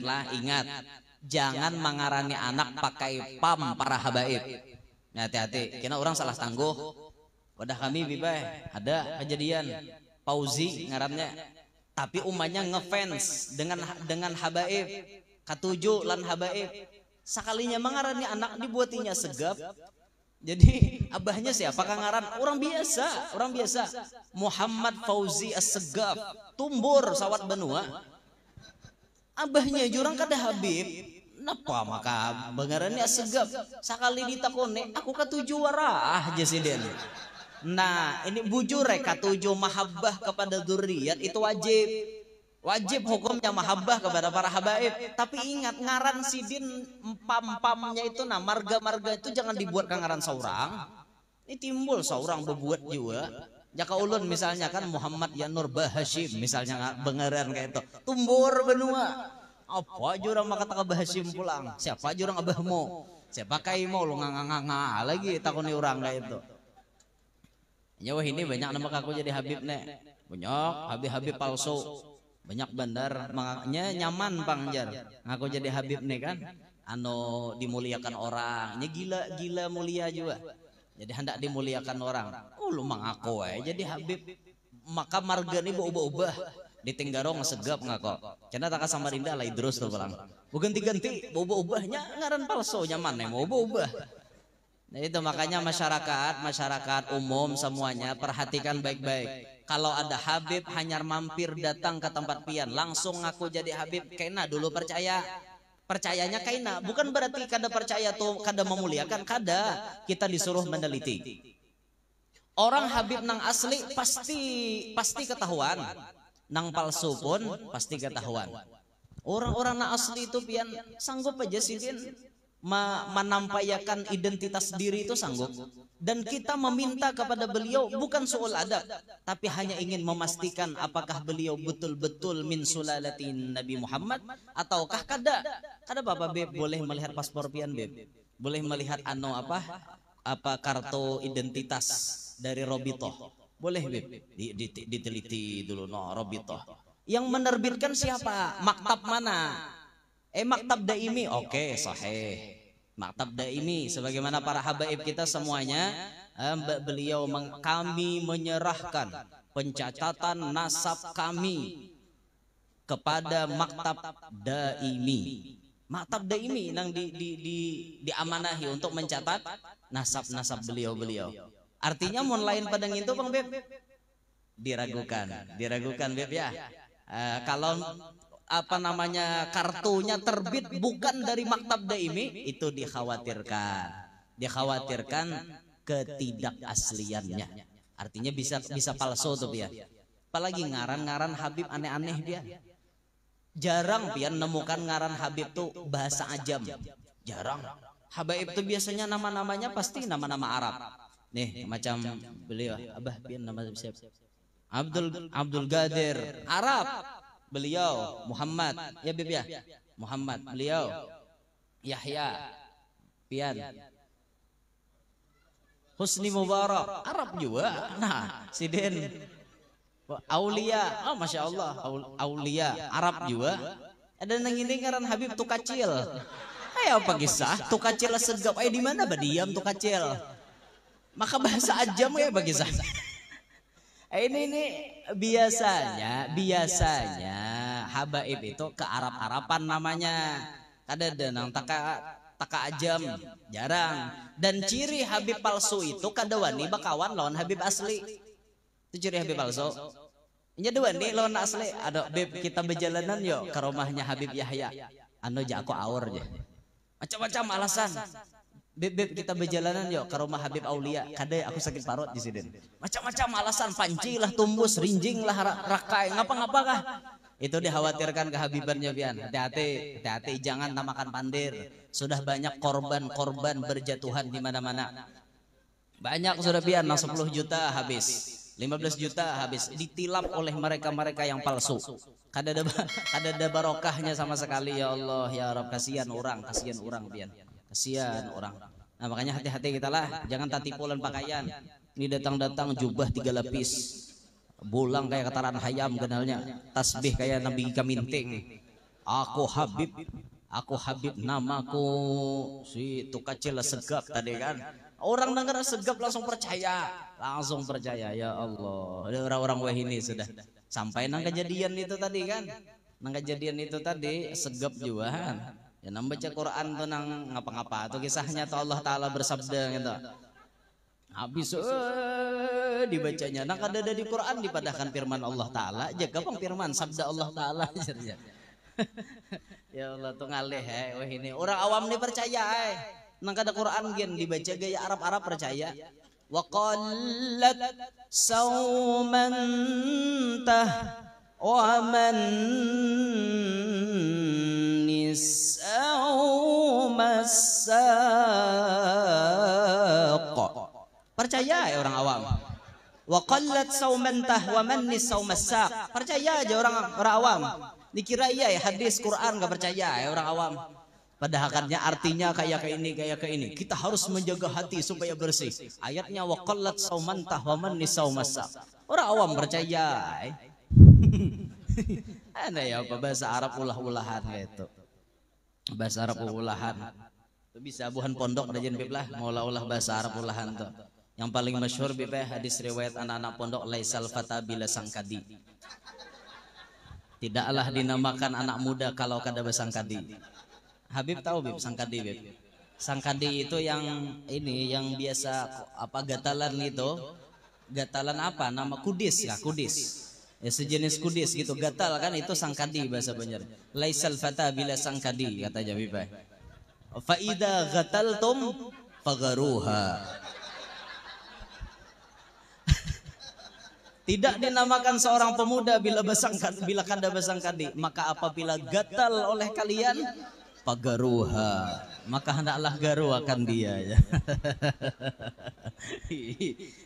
jangan mengarani anak pakai pam para habaib. Nah, hati-hati, karena orang salah tangguh. Wadah kami bibay ada kejadian Pauzi ngarannya, tapi umanya ngefans dengan habaib, katuju lan habaib. Sekalinya mengarani anak dibuatinya segap. Jadi abahnya siapa kangaran? Orang biasa. Muhammad Fauzi As-Segaf, Tumbur Sawat Benua. Abahnya jurang kada Habib, Napa maka bengarannya segap sekali ditakone aku katuju warah jasiden. Nah ini bujur katuju mahabbah kepada dzurriyyat itu wajib. Wajib hukumnya mahabbah kepada para habaib. Tapi ingat ngaran sidin pam-pamnya itu nah marga-marga itu jangan dibuat ngaran seorang. Ini timbul seorang berbuat juga. Jaka ulun misalnya kan Muhammad Yanur Bahashim misalnya bengaran kayak itu. Tumbur benua. Apa jurang maka tak Bahashim pulang? Siapa jurang abahmu? Siapa kaimo lu nganga lagi takuni orang kayak itu. Nyawa ini banyak nama aku jadi Habib nek. Banyak Habib-habib palsu. Banyak bandar makanya nyaman pangjar. Ngaku jadi Habib nih kan. Anu dimuliakan orang. Nya gila mulia juga. Jadi hendak dimuliakan orang. Oh lu mengaku jadi Habib. Maka marga ini ubah-ubah. Di Tenggarong segap ngaku. Karena tak Samarinda lah Idrus tuh pulang. Bukan ganti ubah-ubahnya ngaran palsu nyaman mau ubah. Nah itu makanya masyarakat umum semuanya perhatikan baik-baik. Kalau ada Habib hanya mampir datang ke tempat pian langsung ngaku jadi Habib kena dulu percayanya kena bukan berarti kada percaya tuh kada memuliakan kada kita disuruh meneliti. Orang Habib nang asli pasti ketahuan. Nang palsu pun pasti ketahuan. Orang-orang nang asli itu pian sanggup aja sidin menampakkan identitas diri itu sanggup. Dan kita meminta kepada beliau bukan soal adab, tapi hanya ingin memastikan apakah beliau betul-betul min sulalatin Nabi Muhammad ataukah kada apa Beb boleh melihat paspor pian Beb, boleh melihat apa kartu identitas dari Robitoh, boleh Beb diteliti dulu Robitoh. Yang menerbitkan siapa, maktab mana? Maktab Daimi, oke, sahih. Maktab Daimi sebagaimana para habaib kita semuanya kami menyerahkan pencatatan nasab kami kepada Maktab Daimi. Maktab Daimi yang diamanahi untuk mencatat nasab beliau. Artinya mun lain padang itu Bang Beb diragukan Beb ya. Kalau kartunya terbit bukan dari Maktab Daimi itu dikhawatirkan ketidakasliannya, artinya bisa palsu tuh ya. Apalagi ngaran Habib aneh-aneh dia, jarang pian nemukan ngaran Habib tuh bahasa ajam, jarang. Habaib tuh biasanya nama-namanya pasti nama-nama Arab nih, macam beliau abah pian nama siapa, Abdul Qadir Arab. Beliau Muhammad ya Bib ya, Muhammad beliau Yahya pian Husni Mubarak Arab juga. Nah sidin Aulia, masya Allah Aulia Arab juga. Ada nang ini ngaran Habib tuh kacil. Ayo apa kisah tuh kacil segap di mana badiam tuh kacil. Maka bahasa ajam ya bagi saya. Ini biasanya habaib itu ke Arab-Araban namanya. Kada denang taka ajam jarang. Dan ciri Habib palsu itu kada wani bakawan lawan Habib asli. Itu ciri Habib palsu. Nya dua nih lawan asli. Ada Beb kita berjalanan yuk ke rumahnya Habib Yahya. Anu ja aku aur je. Macam-macam alasan. Beb kita berjalanan yuk ke rumah Habib Aulia. Kadai aku sakit parut di sini. Macam-macam alasan, panci lah tumbus, rinjing lah rakai, ngapa-ngapakah. Itu dikhawatirkan kehabibannya pian. Hati-hati jangan namakan pandir. Sudah banyak korban berjatuhan di mana-mana. Banyak sudah pian, 10 juta habis, 15 juta habis ditilap oleh mereka-mereka yang palsu. Kada ada barokahnya sama sekali ya Allah ya Rabb, kasihan orang pian. Kasihan orang. Nah makanya hati-hati kita lah, jangan tatipulan pakaian. Ini datang jubah 3 lapis, bulang kayak kataran hayam kenalnya, tasbih kayak Nabi Kaminting. Aku Habib namaku si tukacil segap tadi kan. Orang dengar segap langsung percaya ya Allah. Ada orang-orang wah ini sudah sampai nang kejadian itu tadi kan. Segap juga kan. Ya nang baca Quran tuh nang ngapa-ngapa tuh kisahnya tuh Allah Ta'ala bersabda gitu. Habis dibacanya nang ada di Quran dipadahkan firman Allah Ta'ala. Jaga bang firman sabda Allah Ta'ala. Ya Allah tuh ngalih wah ini orang awam nih percaya nang kada Quran gen dibaca gaya Arab percaya. Wa qallat sauman tah wa man nisau masaq. Percaya ya orang awam. Wa qallat sauman tah wa man nisau masaq. Percaya aja orang awam. Dikira iya ya hadis Quran gak percaya ya orang awam. Padahal artinya kayak ini. Kita harus menjaga hati supaya bersih. Ayatnya wa qallat sauman tah wa man nisau masaq. Orang awam percaya. Ada ya apa bahasa Arab ulah-ulahan gitu. Bahasa Arab ulahan. Itu bisa buhan pondok rajin biblah mau ulah bahasa Arab ulahan tuh. Yang paling masyhur biblah hadis riwayat anak-anak pondok laisal fata bila sangkadi. Tidaklah dinamakan anak muda kalau kada bersangkadi. Habib tahu Bib sangkadi Bib. Sangkadi itu yang ini yang biasa apa gatalan itu. Gatalan apa? Nama kudis ya, kudis. Ya sejenis kudis gitu, gatal kan itu sangkadi bahasa Banjar. Laisal fata bila sangkadi kata Habib. Fa idza gataltum fagaruha. Tidak dinamakan seorang pemuda bila kada bersangkadi, maka apabila gatal oleh kalian pagaruha, maka hendaklah garu akan dia ya.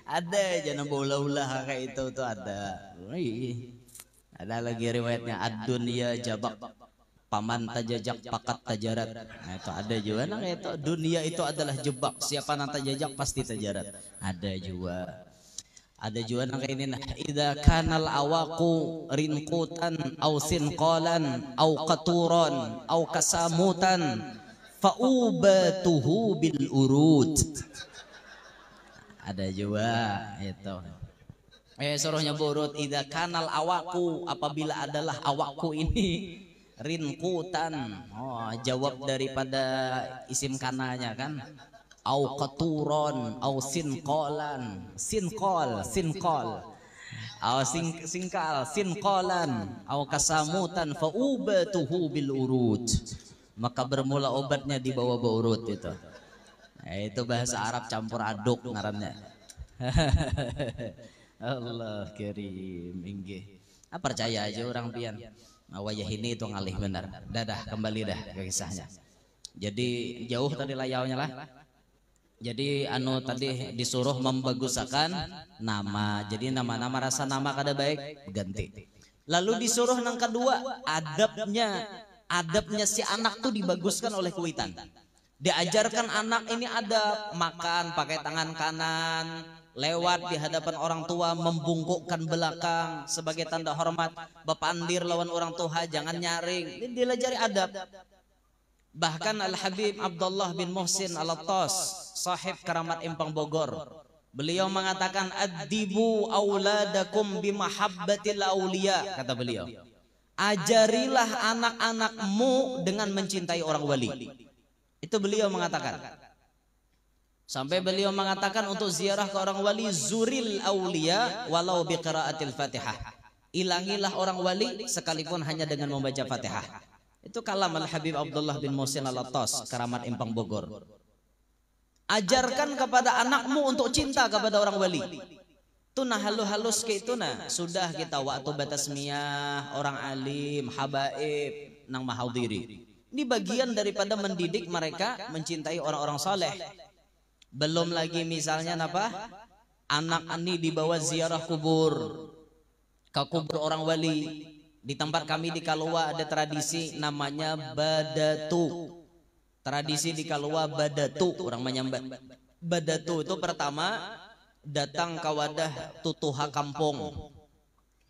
Ada aja nambah ulah-ulah kayak itu tuh ada. Ada lagi riwayatnya ad-dunya jabak paman tajajak pakat tajarat. Nah, itu ada juga nah itu dunia itu adalah jebak, siapa nang tajajak pasti tajarat. Ada juga. Ada juga nang kayak ini nah. Idza kanal awaqu rinqutan au sinqalan au qaturan au kasamutan faubatuhu bil urud. Ada juga itu. Suruhnya burut idza kanal awaqu apabila adalah awakku ini rinqutan. Oh, jawab daripada isim kananya kan. Au qaturon au sinqalan sinqal au singkal sinqalan au kasamutan fa ubatuhu bil urut, maka bermula obatnya di bawah urut itu. Itu bahasa Arab campur aduk ngarannya. Allah karim inggih. Percaya aja orang pian wayah ini itu ngalih benar. Dadah kembali dah ke kisahnya. Jadi jauh tadi layaunya lah. Jadi anu tadi disuruh membagusakan nama. Jadi nama-nama rasa nama kada baik ganti. Lalu disuruh nang kedua adabnya si anak tuh dibaguskan oleh kuitan. Diajarkan anak ini adab, makan pakai tangan kanan, lewat di hadapan orang tua membungkukkan belakang sebagai tanda hormat, bapandir lawan orang tua jangan nyaring. Ini dilajari adab. Bahkan Al-Habib Abdullah bin Muhsin Al-Attas, sahib Karamat Empang Bogor, beliau mengatakan addibu auladakum bimahabbatil auliya, kata beliau. Ajarilah anak-anakmu dengan mencintai orang wali. Itu beliau mengatakan. Sampai beliau mengatakan untuk ziarah ke orang wali zuril auliya walau biqiraatil Fatihah. Ilangilah orang wali sekalipun hanya dengan membaca Fatihah. Itu kalam Al-Habib Abdullah bin Muhsin Al-Attas, Karamat Empang Bogor. Ajarkan kepada anakmu untuk cinta kepada orang wali. Itu nah halus ke itu nah. Sudah kita waktu batasmiyah, orang alim, habaib, nang mahadiri. Ini bagian daripada mendidik mereka mencintai orang-orang saleh. Belum lagi misalnya apa? Anak ini dibawa ziarah kubur. Ke kubur orang wali. Di tempat kami di Kalua ada tradisi namanya badatu. Tradisi di Kalua badatu, orang menyambat. Badatu itu pertama datang ke wadah tutuha kampung.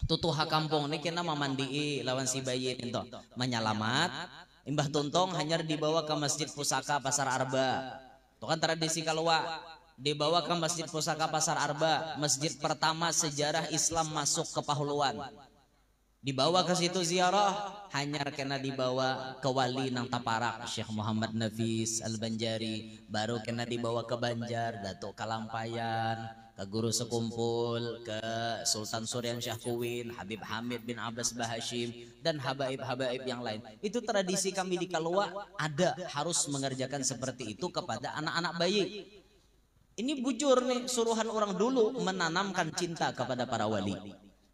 Tutuha kampung ini kena memandii lawan si bayi itu. Menyelamat, imbah tuntong hanya dibawa ke Masjid Pusaka Pasar Arba. Itu kan tradisi Kalua. Dibawa ke Masjid Pusaka Pasar Arba, masjid pertama sejarah Islam masuk ke Pahuluan. Dibawa ke situ ziarah, hanya kena dibawa ke wali nang Taparak, Syekh Muhammad Nafis Al-Banjari, baru kena dibawa ke Banjar, Datuk Kalampayan, ke guru sekumpul, ke Sultan Suryan Syah Kuwin, Habib Hamid bin Abbas Bahashim, dan habaib-habaib yang lain. Itu tradisi kami di Kalua, ada harus mengerjakan seperti itu kepada anak-anak bayi. Ini bujur nih, suruhan orang dulu menanamkan cinta kepada para wali.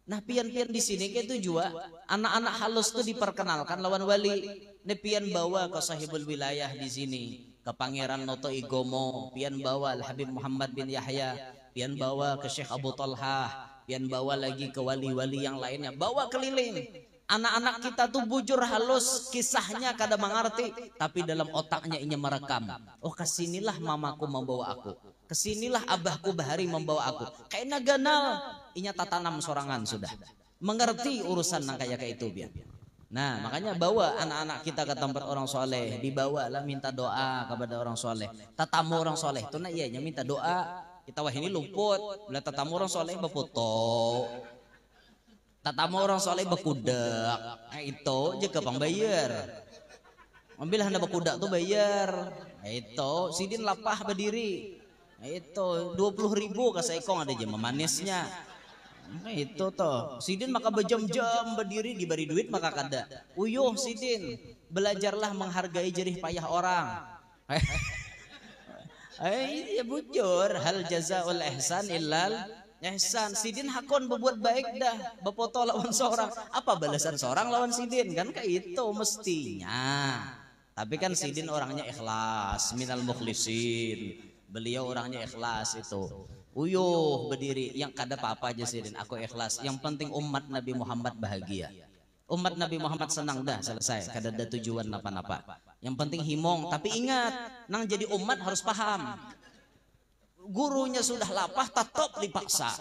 Nah pian-pian di sini kayak itu juga anak-anak halus tuh diperkenalkan lawan wali. Nih pian bawa ke sahibul wilayah di sini, ke Pangeran Noto Igomo, pian bawa Habib Muhammad bin Yahya, pian bawa ke Syekh Abu Talha, pian bawa lagi ke wali-wali yang lainnya, bawa keliling. Anak-anak kita tuh bujur halus, kisahnya kada mengerti, tapi dalam otaknya inya merekam. Oh kesinilah mamaku membawa aku, kesinilah abahku bahari membawa aku. Kayak naganal, inya tatanam sorangan sudah. Mengerti urusan nang kayak itu biar. Nah makanya bawa anak-anak kita ke tempat orang soleh, dibawalah minta doa kepada orang soleh. Tatamu orang soleh itu nah iya minta doa. Kita wah ini luput, bila tatamu orang soleh berfoto. Tatamu orang soleh berkudak, nah, itu aja kepang bayar. Ambil hendak berkudak tuh bayar. Nah, itu sidin lapah berdiri. Nah, itu 20.000 kasih ekong ada aja memanisnya. Nah, itu toh sidin maka berjam-jam berdiri diberi duit maka kada. Uyuh sidin, belajarlah menghargai jerih payah orang. Ya bujur, hal jazaul ihsan illal ihsan. Sidin hakon berbuat baik dah, berfoto lawan seorang. Apa balasan seorang lawan sidin kan kayak itu mestinya. Tapi kan sidin orangnya ikhlas, minal mukhlisin. Beliau orangnya ikhlas itu. Uyuh berdiri, yang kada apa-apa aja sidin, aku ikhlas. Yang penting umat Nabi Muhammad bahagia. Umat Nabi Muhammad senang dah, selesai. Kada ada tujuan apa-apa. Yang penting himong, tapi ingat, nang jadi umat harus paham. Gurunya sudah lapah, tetap dipaksa.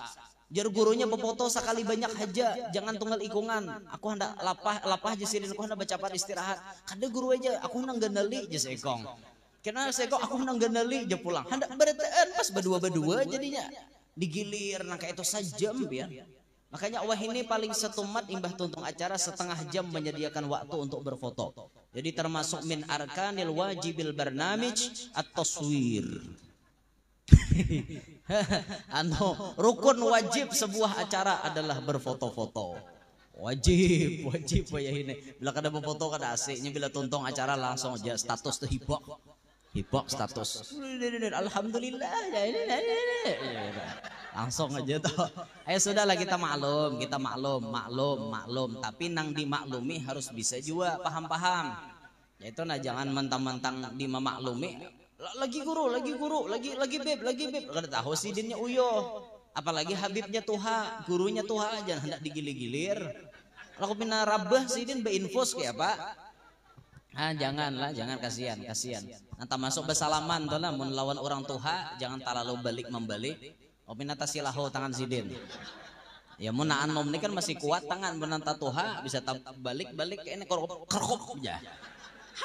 Jar gurunya berfoto sekali banyak aja, jangan tunggal ikungan. Aku hendak lapah aja sidin, aku hendak baca istirahat. Kada guru aja, aku hendak ganali aja sekong. Karena sekong aku hendak ganali aja pulang. Hendak beretaan pas berdua-berdua jadinya. Digilir nang kayak itu sajam biar. Makanya wah ini paling setumat imbah tuntung acara setengah jam menyediakan waktu untuk berfoto. Jadi termasuk min arkanil wajibil barnamij at-taswir. Rukun wajib sebuah acara adalah berfoto-foto. Wajib ya ini. Bila kada berfoto kada asiknya, bila tuntung acara langsung aja status tuh hibok status. Alhamdulillah. Langsung aja tuh. Sudahlah kita maklum. Tapi nang dimaklumi harus bisa juga paham-paham. Yaitu nah jangan mentang-mentang dimemaklumi. Lagi guru, lagi beb. Kada tahu sidinnya uyuh. Apalagi habibnya tuha, gurunya tuha aja hendak digilir-gilir. Kalau aku pina rabah sidin beinfus kayak apa? Jangan kasihan. Nanti masuk bersalaman tuh lah, mun lawan orang tuha jangan terlalu membalik. Aku pina tasilahu tangan sidin. Ya mun anom ini kan masih kuat tangan menanta tuha bisa balik ini kerkop aja.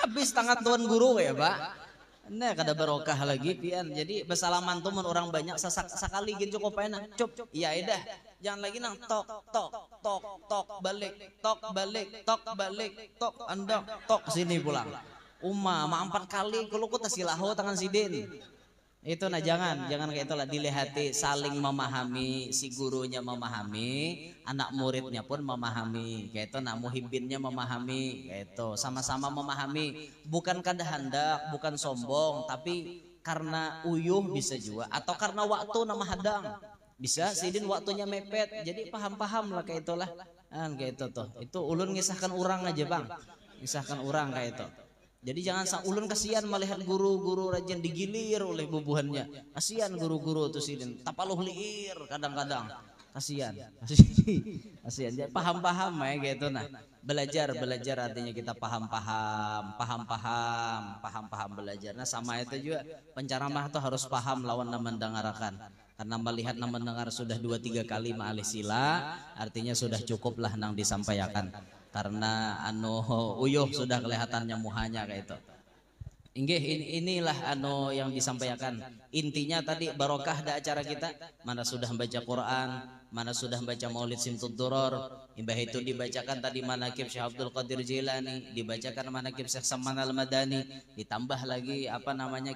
Habis tangan tuan guru ya, Pak. Nah kada barokah lagi pian. Jadi bersalaman tuh mun orang banyak sekali gitu cukup enak. Cup. Iya dah. Jangan lagi nang tok balik tok andok tok sini pulang. Ma 4 kali kalau ku tasilahu tangan sidin. Itu nah jangan kayak itulah, dilihati saling memahami, si gurunya memahami, anak muridnya pun memahami, kayak itu nah muhibbinnya memahami, kayak itu sama-sama memahami, bukan kada hendak, bukan sombong, tapi karena uyuh bisa juga, atau karena waktu nama hadang, bisa sidin waktunya mepet, jadi paham-paham lah kayak itulah, kayak itu tuh, itu ulun ngisahkan orang aja bang, ngisahkan orang kayak itu. Jadi jangan ulun kasihan melihat guru-guru rajin digilir oleh bubuhannya. Kasihan guru-guru tuh sidin, tapaluh liir kadang-kadang. Kasihan. Jadi paham-paham ya gitu nah. Belajar artinya kita paham belajar. Nah sama itu juga penceramah tuh harus paham lawan mendengarkan. Karena melihat mendengar sudah 2-3 kali ma'alih sila, artinya sudah cukuplah nang disampaikan. Karena uyuh sudah kelihatannya muhanya kayak itu. Inilah yang disampaikan. Intinya tadi barokah da acara kita. Mana sudah membaca Quran, mana sudah baca Maulid Simtud Duror, imbah itu dibacakan tadi manakib Syekh Abdul Qadir Jilani, dibacakan manakib Syekh Saman Al-Madani, ditambah lagi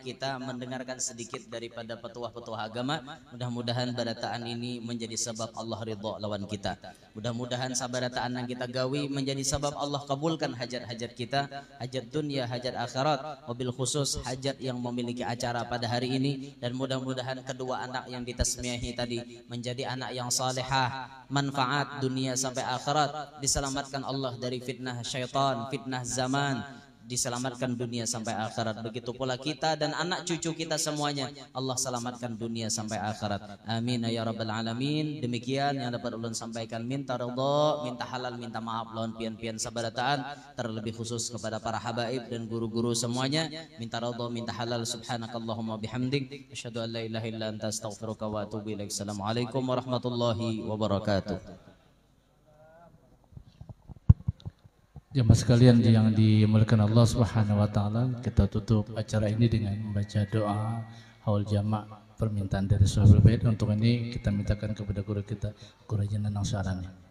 kita mendengarkan sedikit daripada petuah-petuah agama. Mudah-mudahan barataan ini menjadi sebab Allah ridha lawan kita. Mudah-mudahan sabarataan yang kita gawi menjadi sebab Allah kabulkan hajat-hajat kita, hajat dunia, hajat akhirat, mobil khusus hajat yang memiliki acara pada hari ini. Dan mudah-mudahan kedua anak yang ditasmiahi tadi menjadi anak yang salihah, manfaat dunia sampai akhirat, diselamatkan Allah dari fitnah syaitan, fitnah zaman, diselamatkan dunia sampai akhirat. Begitu pula kita dan anak cucu kita semuanya Allah selamatkan dunia sampai akhirat. Amin ya rabbal alamin. Demikian yang dapat ulun sampaikan. Minta ridha, minta halal, minta maaf lawan pian-pian sabarataan, terlebih khusus kepada para habaib dan guru-guru semuanya. Minta ridha, minta halal. Subhanakallahumma bihamdik, asyhadu an la ilaha illa anta, astaghfiruka wa atubu ilaik. Assalamualaikum warahmatullahi wabarakatuh. Jemaah sekalian yang dimuliakan Allah Subhanahu wa taala, kita tutup acara ini dengan membaca doa haul jamak permintaan dari Sahabat Bait. Untuk ini kita mintakan kepada guru kita, Guru Jenenang Syarani.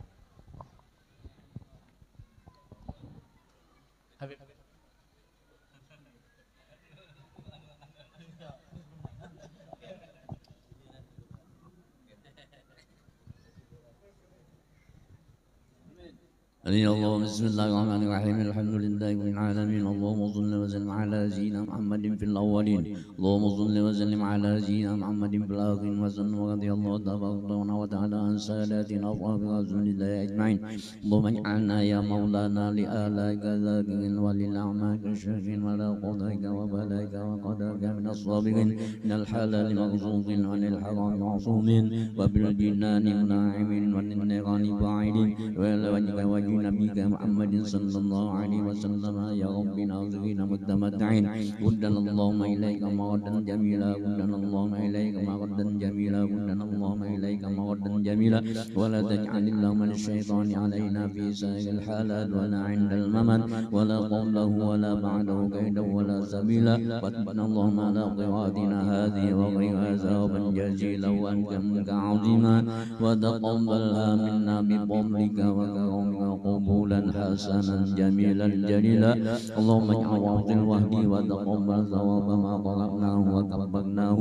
الله بسم الله الرحمن الرحيم الحمد لله رب العالمين اللهم صل وسلم على سيدنا محمد في الأولين اللهم صل وسلم على سيدنا محمد في الآخرين وسلم رضي الله تبارك وتعالى عن ساداتنا أصحاب رسول الله أجمعين اللهم اجعلنا يا مولانا لآلائك ذاكرين وللأعماك الشاكرين ولا قضيك وبلاك وقدرك من الصابرين من الحلال مغصوصين عن الحرام معصومين وبالجنان مناعمين وللنيران باعدين وإلى وجهك وجه نبيك محمد صلى الله عليه وسلم يا رب ناظرين متمتعين ودنا اللهم إليك مردا جميلا ودنا اللهم إليك مردا جميلا ودنا اللهم إليك مردا جميلا ولا تجعل اللهم الشيطان علينا في سائر الحالات ولا عند الممن ولا قبله ولا بعده كيدا ولا سبيلا واتبنا اللهم على قراءتنا هذه وغيرها ثوابا جزيلا وأنت عظيما وتقبلها منا بفضلك وكرمك قبولا حسنا جميلا جليلا اللهم اجعل واعطي الوهد وتقبل ثواب ما قرأناه وكبرناه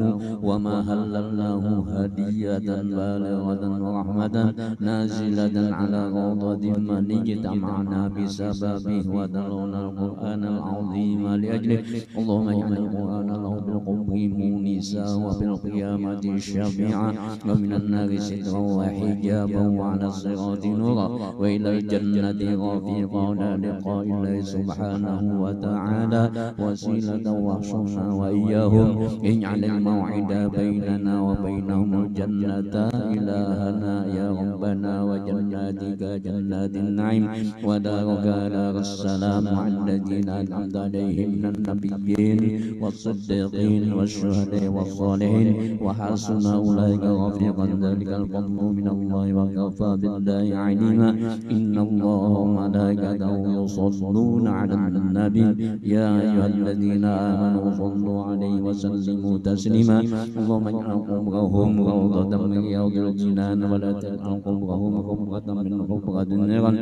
وما هللناه هدية بالغة ورحمة نازلة على روضة من اجتمعنا بسببه وتلونا القرآن العظيم لأجله اللهم اجعل القرآن له بالقبر مونسا وفي القيامة شفيعا ومن النار سترا وحجابا وعلى الصراط نورا وإلى الجنة رفيقا لقاء الله سبحانه وتعالى وسيلة واحشرنا وإياهم اجعل الموعد بيننا وبينهم الجنة إلهنا يا ربنا وجناتك جنات النعيم ودارك دار السلام مع الذين أنعمت عليهم من النبيين والصديقين والشهداء والصالحين وحسن أولئك رفيقا ذلك الفضل من الله وكفى بالله عليما إن الله وملائكته يصلون على النبي يا أيها الذين آمنوا صلوا عليه وسلموا تسليما اللهم اجعل قبرهم روضة من رياض الجنان ولا تجعل قبرهم حفرة من حفرة النيران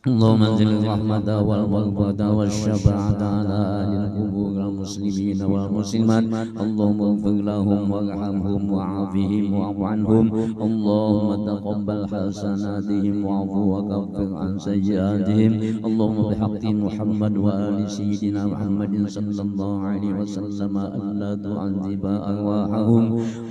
اللهم انزل الرحمة والبركة والشفاعة على أهل القبور المسلمين والمسلمات اللهم اغفر لهم وارحمهم وعافهم واعف عنهم اللهم تقبل حسناتهم واعف وكفر عن سيئاتهم اللهم بحق محمد وآل سيدنا محمد صلى الله عليه وسلم ألا تعذب أرواحهم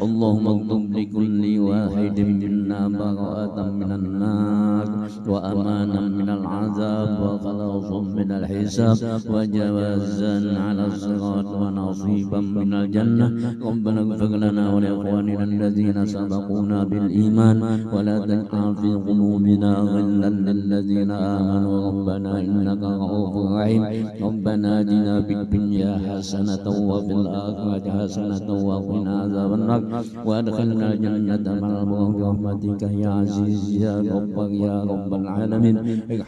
اللهم اكتب لكل واحد منا براءة من النار وأمانا من العذاب وخلاص من الحساب وجوازا على الصراط ونصيبا من الجنة ربنا اغفر لنا ولإخواننا الذين سبقونا بالإيمان ولا تجعل في قلوبنا غلا للذين آمنوا ربنا إنك رؤوف رحيم ربنا آتنا في الدنيا حسنة وفي الآخرة حسنة وقنا عذاب النار وأدخلنا الجنة مع الأبرار برحمتك يا عزيز يا غفار يا رب العالمين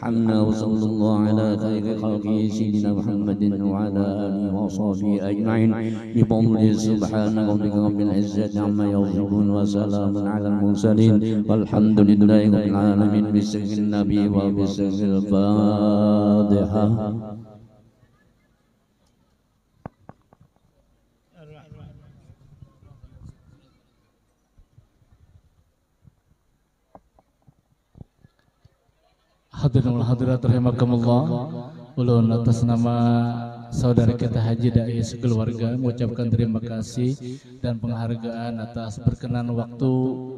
ارحمنا وصلى الله على خير خلقه سيدنا محمد وعلى آله وصحبه أجمعين بفضل سبحان ربك رب العزة عما يصفون وسلام على المرسلين والحمد لله رب العالمين بسر النبي وبسر الفاتحة. Hadirin wal hadirat rahimakumullah, ulun atas nama saudara kita Haji Dai sekeluarga mengucapkan terima kasih dan penghargaan atas berkenan waktu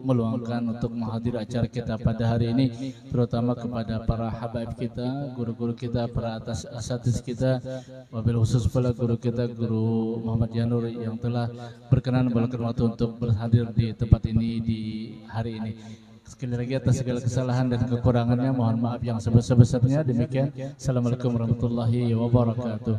meluangkan untuk menghadiri acara kita pada hari ini, terutama kepada para habaib kita, guru-guru kita, para asatidz kita, wabil khusus pula guru kita Guru Muhammad Janur yang telah berkenan meluangkan waktu untuk berhadir di tempat ini di hari ini. Sekali lagi atas segala kesalahan dan kekurangannya mohon maaf yang sebesar-besarnya. Demikian, assalamualaikum warahmatullahi wabarakatuh.